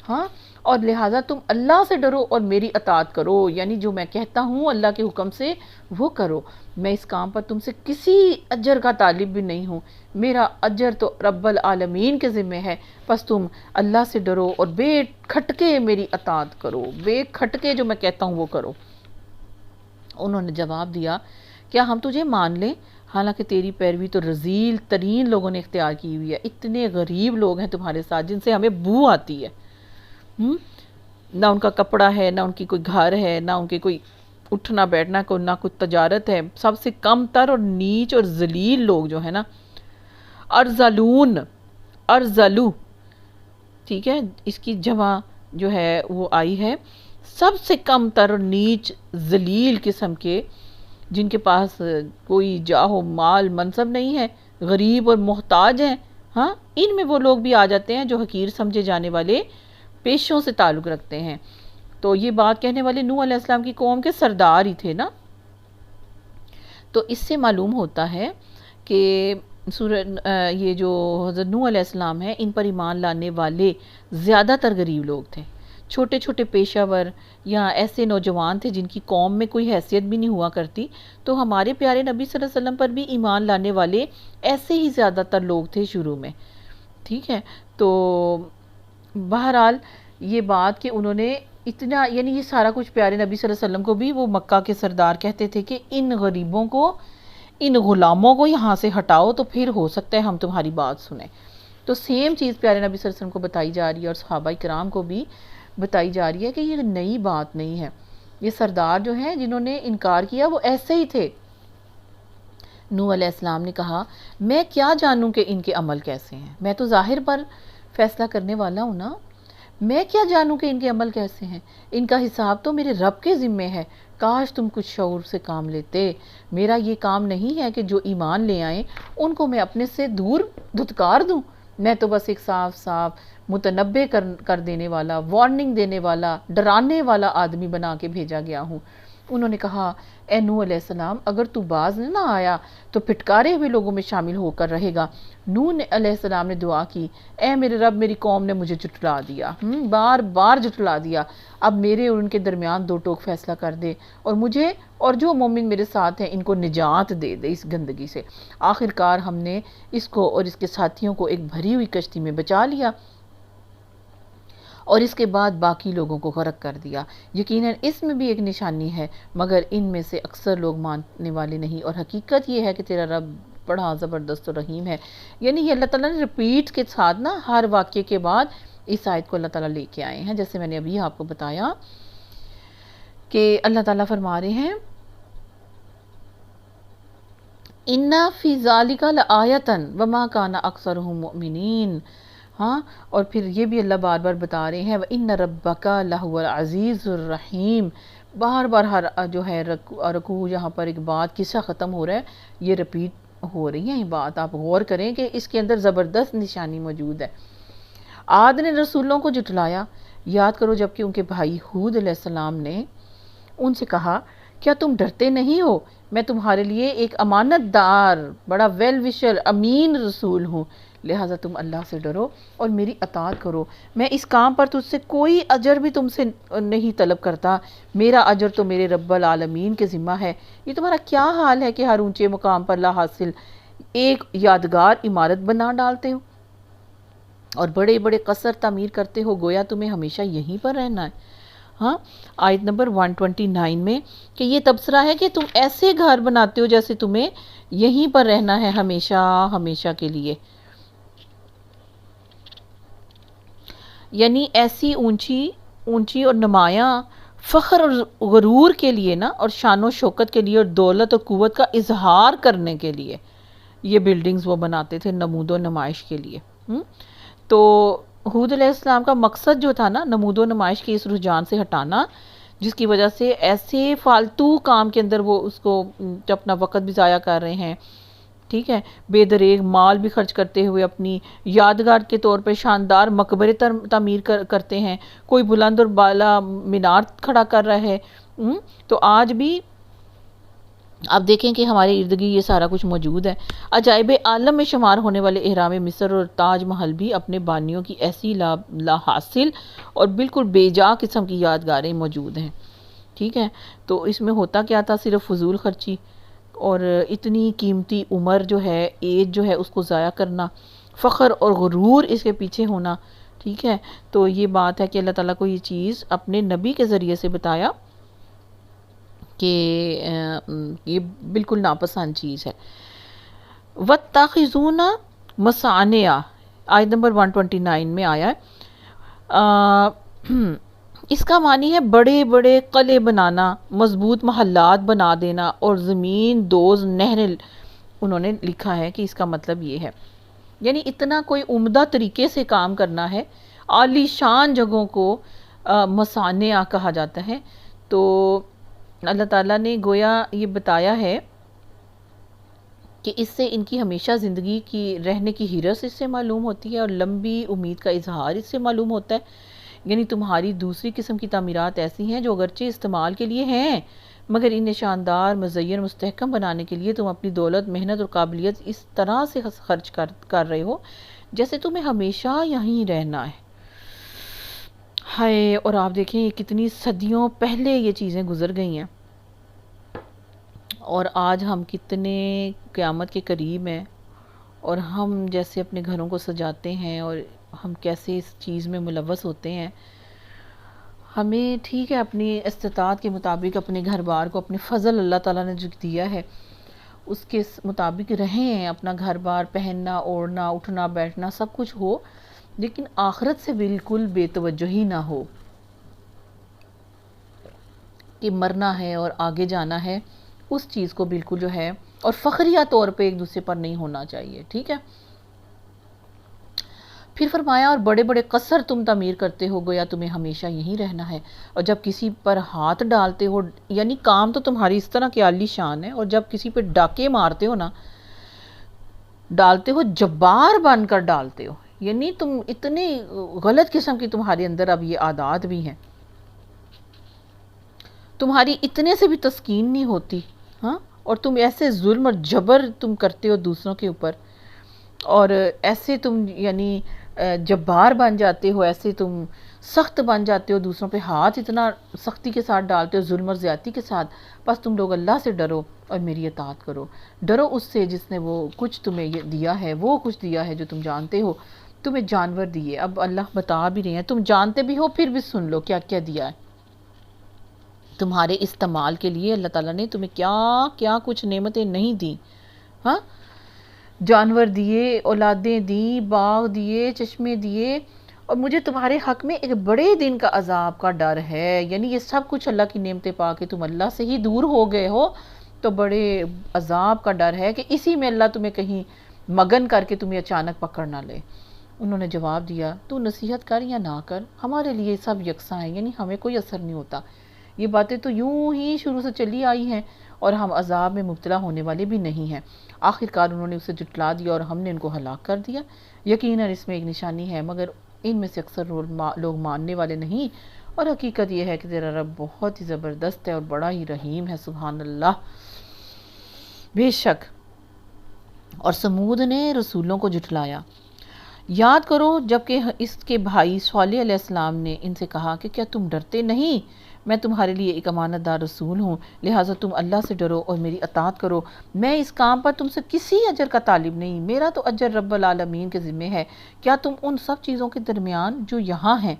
ہاں، اور لہٰذا تم اللہ سے ڈرو اور میری اطاعت کرو، یعنی جو میں کہتا ہوں اللہ کے حکم سے وہ کرو، میں اس کام پر تم سے کسی اجر کا طالب بھی نہیں ہوں، میرا اجر تو رب العالمین کے ذمہ ہے، پس تم اللہ سے ڈرو اور بے کھٹکے میری اطاعت کرو، بے کھٹکے جو میں کہتا ہوں وہ کرو۔ انہوں نے جواب دیا کیا ہم تجھے مان لیں، حالانکہ تیری پیروی تو رذیل ترین لوگوں نے اختیار کی ہوئی ہے، اتنے غریب لوگ ہیں تمہارے ساتھ جن سے ہمیں بو آتی ہے، نہ ان کا کپڑا ہے، نہ ان کی کوئی گھر ہے، نہ ان کے کوئی اٹھنا بیٹھنا، نہ کوئی تجارت ہے، سب سے کم تر اور نیچ اور ذلیل لوگ جو ہے نا، ارذلون، ارزلو، ٹھیک ہے، اس کی جمع جو ہے وہ آئی ہے سب سے کم تر اور نیچ ذلیل قسم کے، جن کے پاس کوئی جاہ و مال منصب نہیں ہے، غریب اور محتاج ہیں. ہاں، ان میں وہ لوگ بھی آ جاتے ہیں جو حقیر سمجھے جانے والے پیشوں سے تعلق رکھتے ہیں. تو یہ بات کہنے والے نوح علیہ السلام کی قوم کے سردار ہی تھے نا. تو اس سے معلوم ہوتا ہے کہ یہ جو حضرت نوح علیہ السلام ہیں، ان پر ایمان لانے والے زیادہ تر غریب لوگ تھے، چھوٹے چھوٹے پیشہ ور یا ایسے نوجوان تھے جن کی قوم میں کوئی حیثیت بھی نہیں ہوا کرتی. تو ہمارے پیارے نبی صلی اللہ علیہ وسلم پر بھی ایمان لانے والے ایسے ہی زیادہ تر لوگ تھے شروع میں. ٹھیک ہے، تو بہرحال یہ بات کہ انہوں نے اتنا، یعنی یہ سارا کچھ پیارے نبی صلی اللہ علیہ وسلم کو بھی وہ مکہ کے سردار کہتے تھے کہ ان غریبوں کو، ان غلاموں کو یہاں سے ہٹاؤ تو پھر ہو سکتا ہے ہم تمہاری بات سنیں. تو سیم چیز پیارے نبی صلی اللہ علیہ وسلم کو بتائی جا رہی ہے اور صحابہ کرام کو بھی بتائی جا رہی ہے کہ یہ نئی بات نہیں ہے. یہ سردار جو ہیں جنہوں نے انکار کیا وہ ایسے ہی تھے. نوح علیہ السلام نے کہا میں کیا جانوں کہ ان کے عمل کیسے ہیں، میں تو ظاہر پر فیصلہ کرنے والا ہوں نا، میں کیا جانوں کہ ان کے عمل کیسے ہیں، ان کا حساب تو میرے رب کے ذمے ہے. کاش تم کچھ شعور سے کام لیتے. میرا یہ کام نہیں ہے کہ جو ایمان لے آئیں ان کو میں اپنے سے دور دھتکار دوں. میں تو بس ایک صاف صاف متنبع کر دینے والا، وارننگ دینے والا، ڈرانے والا آدمی بنا کے بھیجا گیا ہوں. انہوں نے کہا اے نوح علیہ السلام اگر تو باز نہ آیا تو پھٹکارے ہوئے لوگوں میں شامل ہو کر رہے گا. نوح علیہ السلام نے دعا کی اے میرے رب میری قوم نے مجھے جھٹلا دیا، بار بار جھٹلا دیا، اب میرے اور ان کے درمیان دو ٹوک فیصلہ کر دے اور مجھے اور جو مومن میرے ساتھ ہیں ان کو نجات دے دے اس گندگی سے. آخرکار ہم نے اس کو اور اس کے ساتھیوں کو ایک بھری ہوئی کشتی میں بچا لیا اور اس کے بعد باقی لوگوں کو غرق کر دیا. یقیناً اس میں بھی ایک نشانی ہے مگر ان میں سے اکثر لوگ ماننے والے نہیں، اور حقیقت یہ ہے کہ تیرا رب بڑا زبردست و رحیم ہے. یعنی یہ اللہ تعالیٰ نے ریپیٹ کے ساتھ نا ہر واقعے کے بعد اس آیت کو اللہ تعالیٰ لے کے آئے ہیں. جیسے میں نے ابھی آپ کو بتایا کہ اللہ تعالیٰ فرما رہے ہیں اِنَّ فِي ذَلِكَ لَآیَةً وَمَا كَانَ أَكْثَرُهُم مُؤْمِنِينَ. ہاں، اور پھر یہ بھی اللہ بار بار بتا رہے ہیں وَإِنَّ رَبَّكَ لَهُوَ الْعَزِيزُ الرَّحِيمُ. بار بار ہر جو ہے رکوع یہاں پر ایک بات قصہ ختم ہو رہا ہے، یہ ریپیٹ ہو رہی ہے. یہ بات آپ غور کریں کہ اس کے اندر زبردست نشانی موجود ہے. عاد نے رسولوں کو جھٹلایا، یاد کرو جبکہ ان کے بھائی ہود علیہ السلام نے ان سے کہا کیا تم ڈرتے نہیں ہو، میں تمہارے لیے ایک امانت دار، بڑا ویل وشر، امین رسول ہوں، لہٰذا تم اللہ سے ڈرو اور میری اطاعت کرو. میں اس کام پر تجھ سے کوئی اجر بھی تم سے نہیں طلب کرتا، میرا اجر تو میرے رب العالمین کے ذمہ ہے. یہ تمہارا کیا حال ہے کہ ہر اونچے مقام پر لا حاصل ایک یادگار عمارت بنا ڈالتے ہو اور بڑے بڑے قصر تعمیر کرتے ہو، گویا تمہیں ہمیشہ یہیں پر رہنا ہے. ہاں، آیت نمبر 129 میں کہ یہ تبصرہ ہے کہ تم ایسے گھر بناتے ہو جیسے تمہیں یہیں پر رہنا ہے ہمیشہ ہمیشہ کے لیے. یعنی ایسی اونچی اور نمایاں فخر اور غرور کے لیے نا، اور شان و شوکت کے لیے اور دولت اور قوت کا اظہار کرنے کے لیے یہ بلڈنگز وہ بناتے تھے، نمود و نمائش کے لیے. تو ہود علیہ السلام کا مقصد جو تھا نا نمود و نمائش کے اس رجحان سے ہٹانا، جس کی وجہ سے ایسے فالتو کام کے اندر وہ اس کو اپنا وقت بھی ضائع کر رہے ہیں. ٹھیک ہے، بے دریغ مال بھی خرچ کرتے ہوئے اپنی یادگار کے طور پر شاندار مقبرے تعمیر کرتے ہیں، کوئی بلند اور بالا مینار کھڑا کر رہا ہے. تو آج بھی آپ دیکھیں کہ ہمارے ارد گرد یہ سارا کچھ موجود ہے. عجائب عالم میں شمار ہونے والے اہرام مصر اور تاج محل بھی اپنے بانیوں کی ایسی لا حاصل اور بالکل بے جا قسم کی یادگاریں موجود ہیں. ٹھیک ہے، تو اس میں ہوتا کیا تھا، صرف فضول خرچی اور اتنی قیمتی عمر جو ہے، ایج جو ہے اس کو ضائع کرنا، فخر اور غرور اس کے پیچھے ہونا. ٹھیک ہے، تو یہ بات ہے کہ اللہ تعالیٰ کو یہ چیز اپنے نبی کے ذریعے سے بتایا کہ یہ بالکل ناپسند چیز ہے. وَاتَّخِذُونَ مَصَانِعَ آیت نمبر 129 میں آیا ہے. اس کا معنی ہے بڑے بڑے قلعے بنانا، مضبوط محلات بنا دینا اور زمین دوز نہریں. انہوں نے لکھا ہے کہ اس کا مطلب یہ ہے یعنی اتنا کوئی عمدہ طریقے سے کام کرنا ہے، عالی شان جگہوں کو مصانع کہا جاتا ہے۔ تو اللہ تعالیٰ نے گویا یہ بتایا ہے کہ اس سے ان کی ہمیشہ زندگی کی رہنے کی ہرس اس سے معلوم ہوتی ہے، اور لمبی امید کا اظہار اس سے معلوم ہوتا ہے۔ یعنی تمہاری دوسری قسم کی تعمیرات ایسی ہیں جو اگرچہ استعمال کے لیے ہیں، مگر انہیں شاندار، مزین، مستحکم بنانے کے لیے تم اپنی دولت، محنت اور قابلیت اس طرح سے خرچ کر رہے ہو جیسے تمہیں ہمیشہ یہیں رہنا ہے۔ ہائے، اور آپ دیکھیں یہ کتنی صدیوں پہلے یہ چیزیں گزر گئی ہیں، اور آج ہم کتنے قیامت کے قریب ہیں، اور ہم جیسے اپنے گھروں کو سجاتے ہیں اور ہم کیسے اس چیز میں ملوث ہوتے ہیں۔ ہمیں ٹھیک ہے اپنی استطاعت کے مطابق اپنے گھر بار کو، اپنے فضل اللہ تعالیٰ نے جو دیا ہے اس کے مطابق رہیں، اپنا گھر بار، پہننا، اوڑھنا، اٹھنا بیٹھنا سب کچھ ہو، لیکن آخرت سے بالکل بے توجہی نہ ہو کہ مرنا ہے اور آگے جانا ہے، اس چیز کو بالکل جو ہے، اور فخریہ طور پہ ایک دوسرے پر نہیں ہونا چاہیے، ٹھیک ہے۔ پھر فرمایا، اور بڑے بڑے قصر تم تعمیر کرتے ہو، گویا تمہیں ہمیشہ یہیں رہنا ہے، اور جب کسی پر ہاتھ ڈالتے ہو، یعنی کام تو تمہاری اس طرح کی عالی شان ہے، اور جب کسی پہ ڈاکے مارتے ہو نا، ڈالتے ہو جبار بن کر ڈالتے ہو، یعنی تم اتنے غلط قسم کی تمہارے اندر اب یہ عادات بھی ہیں، تمہاری اتنے سے بھی تسکین نہیں ہوتی، ہاں، اور تم ایسے ظلم اور جبر تم کرتے ہو دوسروں کے اوپر، اور ایسے تم یعنی جبار بن جاتے ہو، ایسے تم سخت بن جاتے ہو، دوسروں پہ ہاتھ اتنا سختی کے ساتھ ڈالتے ہو، ظلم اور زیادتی کے ساتھ۔ بس تم لوگ اللہ سے ڈرو اور میری اطاعت کرو، ڈرو اس سے جس نے وہ کچھ تمہیں یہ دیا ہے، وہ کچھ دیا ہے جو تم جانتے ہو، تمہیں جانور دیے، اب اللہ بتا بھی رہے ہیں، تم جانتے بھی ہو پھر بھی سن لو کیا کیا دیا ہے تمہارے استعمال کے لیے۔ اللہ تعالیٰ نے تمہیں کیا کیا کچھ نعمتیں نہیں دیں، ہاں، جانور دیے، اولادیں دیں، باغ دیے، چشمے دیے، اور مجھے تمہارے حق میں ایک بڑے دن کا عذاب کا ڈر ہے، یعنی یہ سب کچھ اللہ کی نعمتیں پا کے تم اللہ سے ہی دور ہو گئے ہو، تو بڑے عذاب کا ڈر ہے کہ اسی میں اللہ تمہیں کہیں مگن کر کے تمہیں اچانک پکڑ نہ لے۔ انہوں نے جواب دیا، تو نصیحت کر یا نہ کر، ہمارے لیے سب یکساں ہیں، یعنی ہمیں کوئی اثر نہیں ہوتا، یہ باتیں تو یوں ہی شروع سے چلی آئی ہیں اور ہم عذاب میں مبتلا ہونے والے بھی نہیں ہیں۔ آخرکار انہوں نے اسے جھٹلا دیا اور ہم نے ان کو ہلاک کر دیا۔ یقیناً اس میں ایک نشانی ہے، مگر ان میں سے اکثر لوگ ماننے والے نہیں، اور حقیقت یہ ہے کہ تیرا رب بہت ہی زبردست ہے اور بڑا ہی رحیم ہے، سبحان اللہ۔ بے شک، اور سمود نے رسولوں کو جھٹلایا۔ یاد کرو جبکہ اس کے بھائی صالح علیہ السلام نے ان سے کہا کہ کیا تم ڈرتے نہیں، میں تمہارے لیے ایک امانت دار رسول ہوں، لہٰذا تم اللہ سے ڈرو اور میری اطاعت کرو، میں اس کام پر تم سے کسی اجر کا طالب نہیں، میرا تو اجر رب العالمین کے ذمہ ہے۔ کیا تم ان سب چیزوں کے درمیان جو یہاں ہیں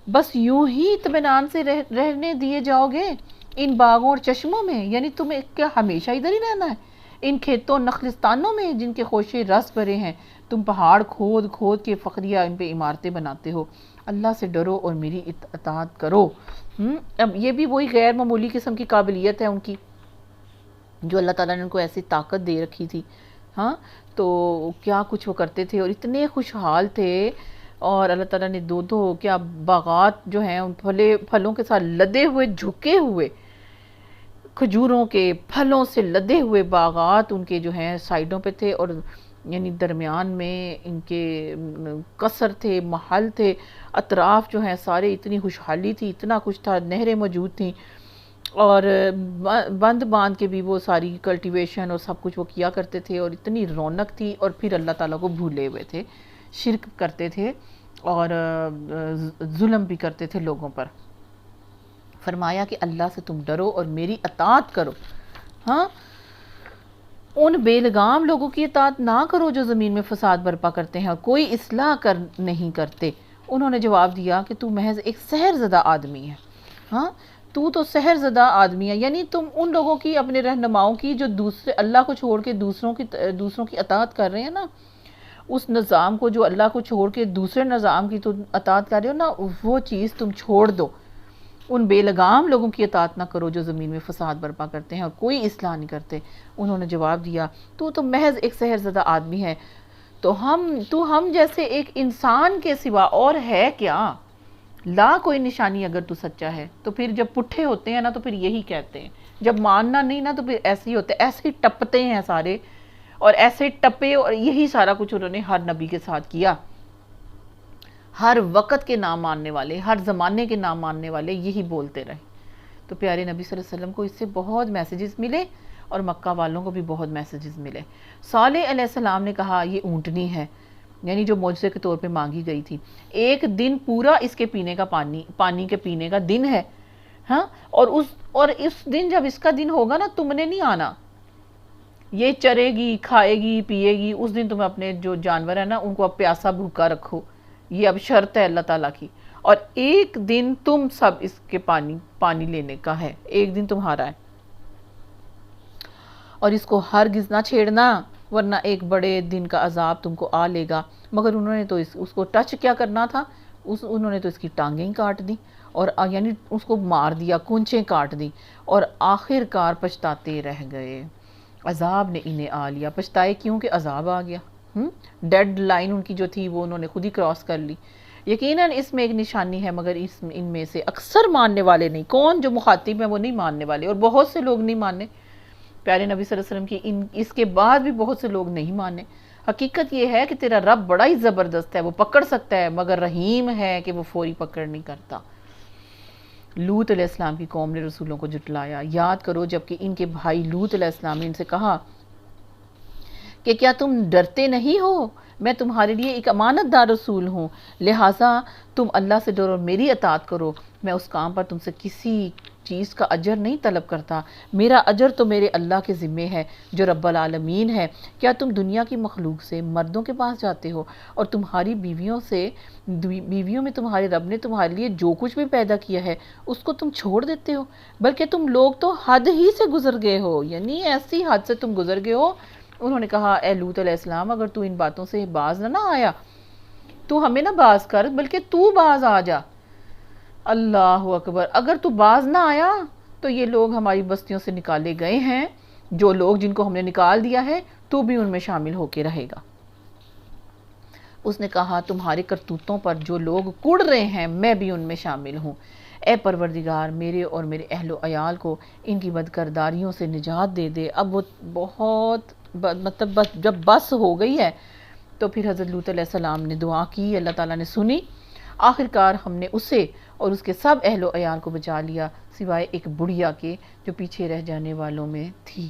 بس یوں ہی اطمینان سے رہنے دیے جاؤ گے، ان باغوں اور چشموں میں، یعنی تمہیں کیا ہمیشہ ادھر ہی رہنا ہے، ان کھیتوں نخلستانوں میں جن کے خوشے رس بھرے ہیں، تم پہاڑ کھود کھود کے فخریہ ان پہ عمارتیں بناتے ہو، اللہ سے ڈرو اور میری اطاعت کرو۔ اب یہ بھی وہی غیر معمولی قسم کی قابلیت ہے ان کی، جو اللہ تعالیٰ نے ان کو ایسی طاقت دے رکھی تھی، ہاں، تو کیا کچھ وہ کرتے تھے اور اتنے خوشحال تھے، اور اللہ تعالیٰ نے دو کیا باغات جو ہیں ان پھلوں کے ساتھ لدے ہوئے، جھکے ہوئے کھجوروں کے پھلوں سے لدے ہوئے باغات ان کے جو ہیں سائیڈوں پہ تھے، اور یعنی درمیان میں ان کے قصر تھے، محل تھے، اطراف جو ہیں سارے اتنی خوشحالی تھی، اتنا کچھ تھا، نہریں موجود تھیں، اور بند باندھ کے بھی وہ ساری کلٹیویشن اور سب کچھ وہ کیا کرتے تھے، اور اتنی رونق تھی، اور پھر اللہ تعالیٰ کو بھولے ہوئے تھے، شرک کرتے تھے اور ظلم بھی کرتے تھے لوگوں پر۔ فرمایا کہ اللہ سے تم ڈرو اور میری اطاعت کرو، ہاں، ان بے لگام لوگوں کی اطاعت نہ کرو جو زمین میں فساد برپا کرتے ہیں اور کوئی اصلاح نہیں کرتے۔ انہوں نے جواب دیا کہ تو محض ایک سحر زدہ آدمی ہے، ہاں، تو سحر زدہ آدمی ہے، یعنی تم ان لوگوں کی، اپنے رہنماؤں کی جو دوسرے اللہ کو چھوڑ کے دوسروں کی اطاعت کر رہے ہیں نا، اس نظام کو جو اللہ کو چھوڑ کے دوسرے نظام کی تم اطاعت کر رہے ہو نا، وہ چیز تم چھوڑ دو، ان بے لگام لوگوں کی اطاعت نہ کرو جو زمین میں فساد برپا کرتے ہیں اور کوئی اصلاح نہیں کرتے۔ انہوں نے جواب دیا، تو محض ایک سحر زدہ آدمی ہے، تو ہم جیسے ایک انسان کے سوا اور ہے کیا؟ لا کوئی نشانی اگر تو سچا ہے۔ تو پھر جب پٹھے ہوتے ہیں نا تو پھر یہی کہتے ہیں، جب ماننا نہیں نا تو پھر ایسے ہی ہوتے ہیں، ایسے ہی ٹپتے ہیں سارے، اور ایسے ٹپے، اور یہی سارا کچھ انہوں نے ہر نبی کے ساتھ کیا۔ ہر وقت کے نام ماننے والے، ہر زمانے کے نام ماننے والے یہی بولتے رہے۔ تو پیارے نبی صلی اللہ علیہ وسلم کو اس سے بہت میسیجز ملے، اور مکہ والوں کو بھی بہت میسیجز ملے۔ صالح علیہ السلام نے کہا یہ اونٹنی ہے، یعنی جو معجزے کے طور پہ مانگی گئی تھی، ایک دن پورا اس کے پینے کا پانی کے پینے کا دن ہے، ہاں، اور اس دن جب اس کا دن ہوگا نا، تم نے نہیں آنا، یہ چرے گی، کھائے گی، پیے گی، اس دن تم اپنے جو جانور ہیں نا ان کو اب پیاسا بھوکا رکھو، یہ اب شرط ہے اللہ تعالیٰ کی، اور ایک دن تم سب اس کے پانی لینے کا ہے، ایک دن تمہارا ہے، اور اس کو ہرگز نہ چھیڑنا ورنہ ایک بڑے دن کا عذاب تم کو آ لے گا۔ مگر انہوں نے تو اس کو ٹچ کیا کرنا تھا، انہوں نے تو اس کی ٹانگیں ہی کاٹ دی، اور یعنی اس کو مار دیا، کونچیں کاٹ دی، اور آخر کار پچھتاتے رہ گئے، عذاب نے انہیں آ لیا۔ پچھتائے کیوں کہ عذاب آ گیا، ڈیڈ لائن ان کی جو تھی وہ انہوں نے خود ہی کراس کر لی۔ یقیناً اس میں ایک نشانی ہے، مگر ان میں سے اکثر ماننے والے نہیں۔ کون؟ جو مخاطب ہیں وہ نہیں ماننے والے، اور بہت سے لوگ نہیں ماننے۔ پیارے نبی صلی اللہ علیہ وسلم کی اس کے بعد بھی بہت سے لوگ نہیں مانے۔ حقیقت یہ ہے کہ تیرا رب بڑا ہی زبردست ہے، وہ پکڑ سکتا ہے، مگر رحیم ہے کہ وہ فوری پکڑ نہیں کرتا۔ لوط علیہ السلام کی قوم نے رسولوں کو جھٹلایا، یاد کرو جبکہ ان کے بھائی لوط علیہ السلام نے ان سے کہا کہ کیا تم ڈرتے نہیں ہو؟ میں تمہارے لیے ایک امانت دار رسول ہوں، لہٰذا تم اللہ سے ڈرو اور میری اطاعت کرو۔ میں اس کام پر تم سے کسی چیز کا اجر نہیں طلب کرتا، میرا اجر تو میرے اللہ کے ذمے ہے جو رب العالمین ہے۔ کیا تم دنیا کی مخلوق سے مردوں کے پاس جاتے ہو اور تمہاری بیویوں میں تمہارے رب نے تمہارے لیے جو کچھ بھی پیدا کیا ہے اس کو تم چھوڑ دیتے ہو؟ بلکہ تم لوگ تو حد ہی سے گزر گئے ہو، یعنی ایسی حد سے تم گزر گئے ہو۔ انہوں نے کہا اے لوط علیہ السلام، اگر تو ان باتوں سے باز نہ آیا تو ہمیں نہ باز کر، بلکہ تو باز آ جا۔ اللہ اکبر، اگر تو باز نہ آیا تو یہ لوگ ہماری بستیوں سے نکالے گئے ہیں، جو لوگ جن کو ہم نے نکال دیا ہے تو بھی ان میں شامل ہو کے رہے گا۔ اس نے کہا تمہارے کرتوتوں پر جو لوگ کڑ رہے ہیں میں بھی ان میں شامل ہوں۔ اے پروردگار، میرے اور میرے اہل و عیال کو ان کی بدکرداریوں سے نجات دے دے۔ اب وہ بہت مطلب جب بس ہو گئی ہے تو پھر حضرت لوط علیہ السلام نے دعا کی، اللہ تعالیٰ نے سنی۔ آخرکار ہم نے اسے اور اس کے سب اہل و عیال کو بچا لیا، سوائے ایک بڑھیا کے جو پیچھے رہ جانے والوں میں تھی۔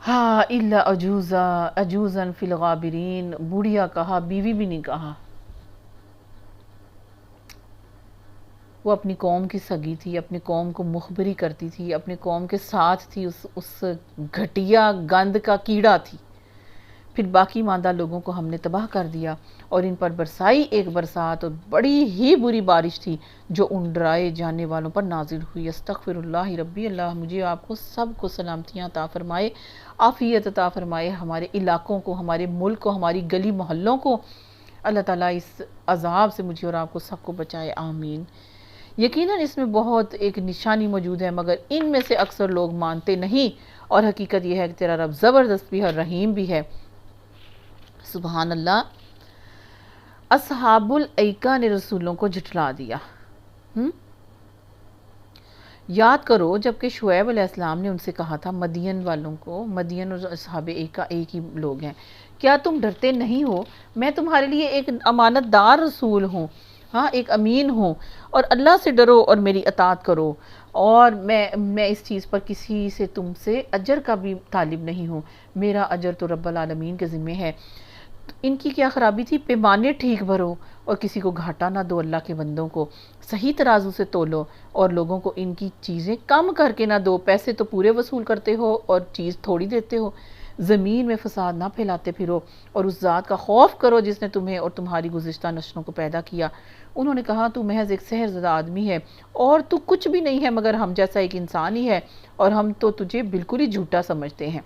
ہاں الا عجوزا فی الغابرین، بڑھیا کہا، بیوی بھی نہیں کہا۔ وہ اپنی قوم کی سگی تھی، اپنی قوم کو مخبری کرتی تھی، اپنی قوم کے ساتھ تھی، اس گھٹیا گند کا کیڑا تھی۔ پھر باقی ماندہ لوگوں کو ہم نے تباہ کر دیا، اور ان پر برسائی ایک برسات اور بڑی ہی بری بارش تھی جو ان ڈرائے جانے والوں پر نازل ہوئی۔ استغفر اللہ ربی، اللہ مجھے آپ کو سب کو سلامتیاں عطا فرمائے، عافیت عطا فرمائے، ہمارے علاقوں کو، ہمارے ملک کو، ہماری گلی محلوں کو اللہ تعالیٰ اس عذاب سے مجھے اور آپ کو سب کو بچائے، آمین۔ یقیناً اس میں بہت ایک نشانی موجود ہے، مگر ان میں سے اکثر لوگ مانتے نہیں، اور حقیقت یہ ہے کہ تیرا رب زبردست بھی ہے، رحیم بھی ہے۔ سبحان اللہ۔ اصحاب الایکہ نے رسولوں کو جھٹلا دیا۔ یاد کرو جبکہ شعیب علیہ السلام نے ان سے کہا تھا، مدین والوں کو، مدین اور اصحاب ایکہ ایک ہی لوگ ہیں، کیا تم ڈرتے نہیں ہو؟ میں تمہارے لیے ایک امانت دار رسول ہوں، ہاں ایک امین ہوں، اور اللہ سے ڈرو اور میری اطاعت کرو، اور میں اس چیز پر کسی سے تم سے اجر کا بھی طالب نہیں ہوں، میرا اجر تو رب العالمین کے ذمہ ہے۔ ان کی کیا خرابی تھی؟ پیمانے ٹھیک بھرو اور کسی کو گھاٹا نہ دو، اللہ کے بندوں کو صحیح ترازو سے تولو، اور لوگوں کو ان کی چیزیں کم کر کے نہ دو، پیسے تو پورے وصول کرتے ہو اور چیز تھوڑی دیتے ہو، زمین میں فساد نہ پھیلاتے پھرو، اور اس ذات کا خوف کرو جس نے تمہیں اور تمہاری گزشتہ نسلوں کو پیدا کیا۔ انہوں نے کہا تو محض ایک سحر زدہ آدمی ہے اور تو کچھ بھی نہیں ہے مگر ہم جیسا ایک انسان ہی ہے، اور ہم تو تجھے بالکل ہی جھوٹا سمجھتے ہیں،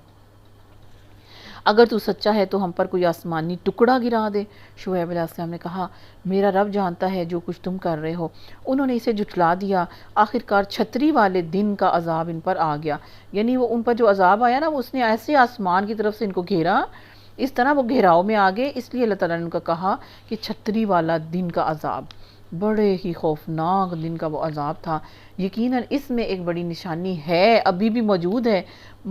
اگر تو سچا ہے تو ہم پر کوئی آسمانی ٹکڑا گرا دے۔ شعیب علیہ السلام نے کہا میرا رب جانتا ہے جو کچھ تم کر رہے ہو۔ انہوں نے اسے جھٹلا دیا۔ آخرکار چھتری والے دن کا عذاب ان پر آ گیا، یعنی وہ ان پر جو عذاب آیا نا، اس نے ایسے آسمان کی طرف سے ان کو گھیرا اس طرح وہ گھیراؤ میں آ گئے، اس لیے اللہ تعالیٰ نے ان کا کہا کہ چھتری والا دن کا عذاب، بڑے ہی خوفناک دن کا وہ عذاب تھا۔ یقیناً اس میں ایک بڑی نشانی ہے، ابھی بھی موجود ہے،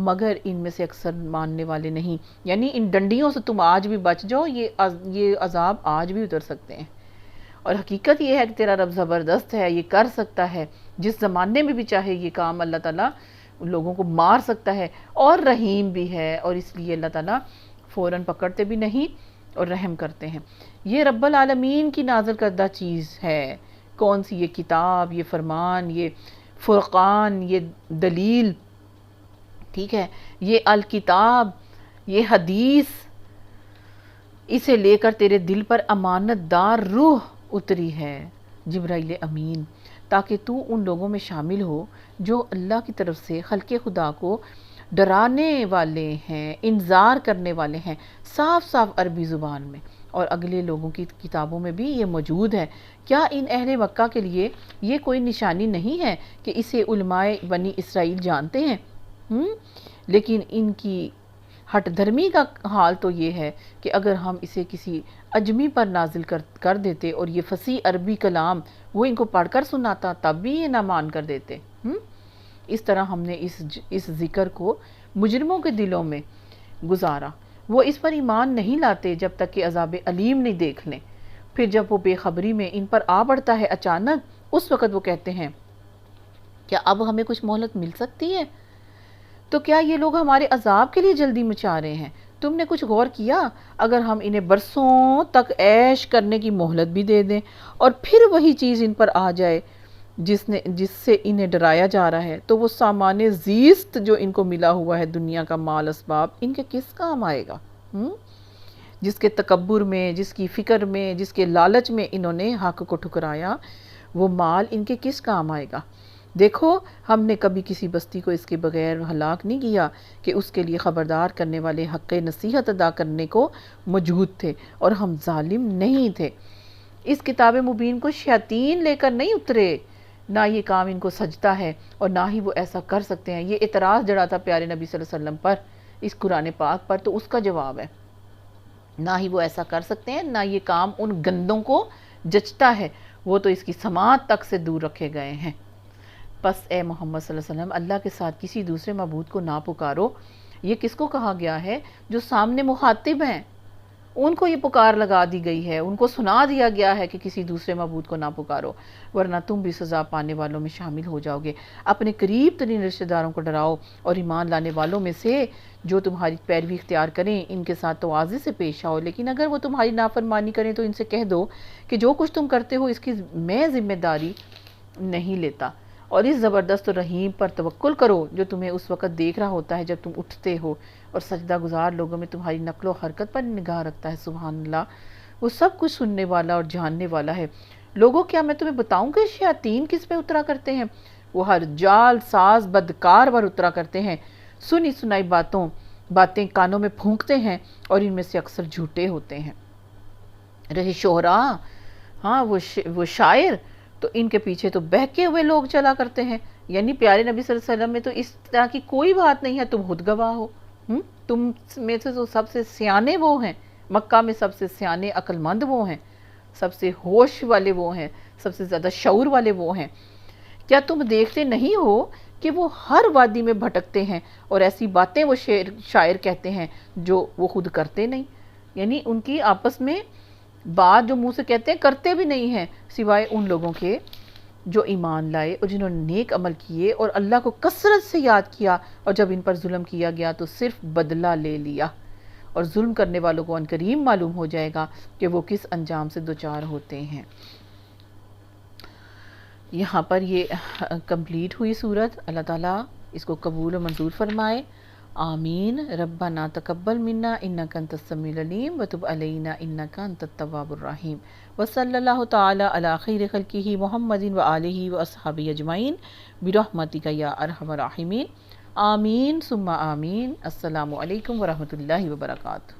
مگر ان میں سے اکثر ماننے والے نہیں۔ یعنی ان ڈنڈیوں سے تم آج بھی بچ جاؤ، یہ عذاب آج بھی اتر سکتے ہیں۔ اور حقیقت یہ ہے کہ تیرا رب زبردست ہے، یہ کر سکتا ہے، جس زمانے میں بھی چاہے یہ کام اللہ تعالیٰ لوگوں کو مار سکتا ہے، اور رحیم بھی ہے، اور اس لیے اللہ تعالیٰ فوراً پکڑتے بھی نہیں اور رحم کرتے ہیں۔ یہ رب العالمین کی نازل کردہ چیز ہے، کون سی؟ یہ کتاب، یہ فرمان، یہ فرقان، یہ دلیل، ٹھیک ہے، یہ الکتاب، یہ حدیث، اسے لے کر تیرے دل پر امانت دار روح اتری ہے، جبرائیل امین، تاکہ تو ان لوگوں میں شامل ہو جو اللہ کی طرف سے خلق خدا کو ڈرانے والے ہیں، انذار کرنے والے ہیں، صاف صاف عربی زبان میں، اور اگلے لوگوں کی کتابوں میں بھی یہ موجود ہے۔ کیا ان اہل مکہ کے لیے یہ کوئی نشانی نہیں ہے کہ اسے علماء بنی اسرائیل جانتے ہیں؟ لیکن ان کی ہٹ دھرمی کا حال تو یہ ہے کہ اگر ہم اسے کسی اجمی پر نازل کر دیتے اور یہ فصیح عربی کلام وہ ان کو پڑھ کر سناتا، تب بھی یہ نہ مان کر دیتے۔ اس طرح ہم نے اس ذکر کو مجرموں کے دلوں میں گزارا، وہ اس پر ایمان نہیں لاتے جب تک کہ عذاب علیم نہیں دیکھ لیں۔ پھر جب وہ بے خبری میں ان پر آ پڑتا ہے اچانک، اس وقت وہ کہتے ہیں کیا اب ہمیں کچھ مہلت مل سکتی ہے؟ تو کیا یہ لوگ ہمارے عذاب کے لیے جلدی مچا رہے ہیں؟ تم نے کچھ غور کیا؟ اگر ہم انہیں برسوں تک عیش کرنے کی مہلت بھی دے دیں اور پھر وہی چیز ان پر آ جائے جس سے انہیں ڈرایا جا رہا ہے، تو وہ سامان زیست جو ان کو ملا ہوا ہے، دنیا کا مال اسباب، ان کے کس کام آئے گا؟ جس کے تکبر میں، جس کی فکر میں، جس کے لالچ میں انہوں نے حق کو ٹھکرایا، وہ مال ان کے کس کام آئے گا؟ دیکھو، ہم نے کبھی کسی بستی کو اس کے بغیر ہلاک نہیں کیا کہ اس کے لیے خبردار کرنے والے حق نصیحت ادا کرنے کو موجود تھے، اور ہم ظالم نہیں تھے۔ اس کتاب مبین کو شیاطین لے کر نہیں اترے، نہ یہ کام ان کو سجتا ہے اور نہ ہی وہ ایسا کر سکتے ہیں۔ یہ اعتراض جڑا تھا پیارے نبی صلی اللہ علیہ وسلم پر، اس قرآن پاک پر، تو اس کا جواب ہے، نہ ہی وہ ایسا کر سکتے ہیں، نہ یہ کام ان گندوں کو جچتا ہے، وہ تو اس کی سماعت تک سے دور رکھے گئے ہیں۔ پس اے محمد صلی اللہ علیہ وسلم، اللہ کے ساتھ کسی دوسرے معبود کو نہ پکارو۔ یہ کس کو کہا گیا ہے؟ جو سامنے مخاطب ہیں، ان کو یہ پکار لگا دی گئی ہے، ان کو سنا دیا گیا ہے کہ کسی دوسرے معبود کو نہ پکارو، ورنہ تم بھی سزا پانے والوں میں شامل ہو جاؤ گے۔ اپنے قریب ترین رشتہ داروں کو ڈراؤ، اور ایمان لانے والوں میں سے جو تمہاری پیروی اختیار کریں ان کے ساتھ تواضع سے پیش آؤ، لیکن اگر وہ تمہاری نافرمانی کریں تو ان سے کہہ دو کہ جو کچھ تم کرتے ہو اس کی میں ذمہ داری نہیں لیتا، اور اس زبردست و رحیم پر توکل کرو جو تمہیں اس وقت دیکھ رہا ہوتا ہے جب تم اٹھتے ہو، اور سجدہ گزار لوگوں میں تمہاری نقل و حرکت پر نگاہ رکھتا ہے۔ سبحان اللہ، وہ سب کچھ سننے والا اور جاننے والا ہے۔ لوگوں، کیا میں تمہیں بتاؤں کہ شیاطین کس پہ اترا کرتے ہیں؟ وہ ہر جال ساز بدکار پر اترا کرتے ہیں، سنی سنائی باتیں کانوں میں پھونکتے ہیں، اور ان میں سے اکثر جھوٹے ہوتے ہیں۔ رہے شعرا، ہاں وہ شاعر، تو ان کے پیچھے تو بہکے ہوئے لوگ چلا کرتے ہیں۔ یعنی پیارے نبی صلی اللہ علیہ وسلم میں تو اس طرح کی کوئی بات نہیں ہے، تم خود گواہ ہو۔ تم میں سے تو سب سے سیانے وہ ہیں، مکہ میں سب سے سیانے عقل مند وہ ہیں، سب سے ہوش والے وہ ہیں، سب سے زیادہ شعور والے وہ ہیں۔ کیا تم دیکھتے نہیں ہو کہ وہ ہر وادی میں بھٹکتے ہیں، اور ایسی باتیں وہ شاعر کہتے ہیں جو وہ خود کرتے نہیں؟ یعنی ان کی آپس میں بات جو منہ سے کہتے ہیں کرتے بھی نہیں ہیں، سوائے ان لوگوں کے جو ایمان لائے اور جنہوں نے نیک عمل کیے اور اللہ کو کثرت سے یاد کیا، اور جب ان پر ظلم کیا گیا تو صرف بدلہ لے لیا۔ اور ظلم کرنے والوں کو عنقریب معلوم ہو جائے گا کہ وہ کس انجام سے دوچار ہوتے ہیں۔ یہاں پر یہ کمپلیٹ ہوئی سورت۔ اللہ تعالیٰ اس کو قبول و منظور فرمائے، آمین۔ ربنا تقبل منا انک انت السمیع العلیم وتب علینا انک انت التواب الرحیم، وصلی اللہ تعالی علی خیر خلقہ محمد وآلہ واصحابہ اجمعین برحمتک یا ارحم الراحمین، آمین ثم آمین۔ السلام علیکم ورحمۃ اللہ وبرکاتہ۔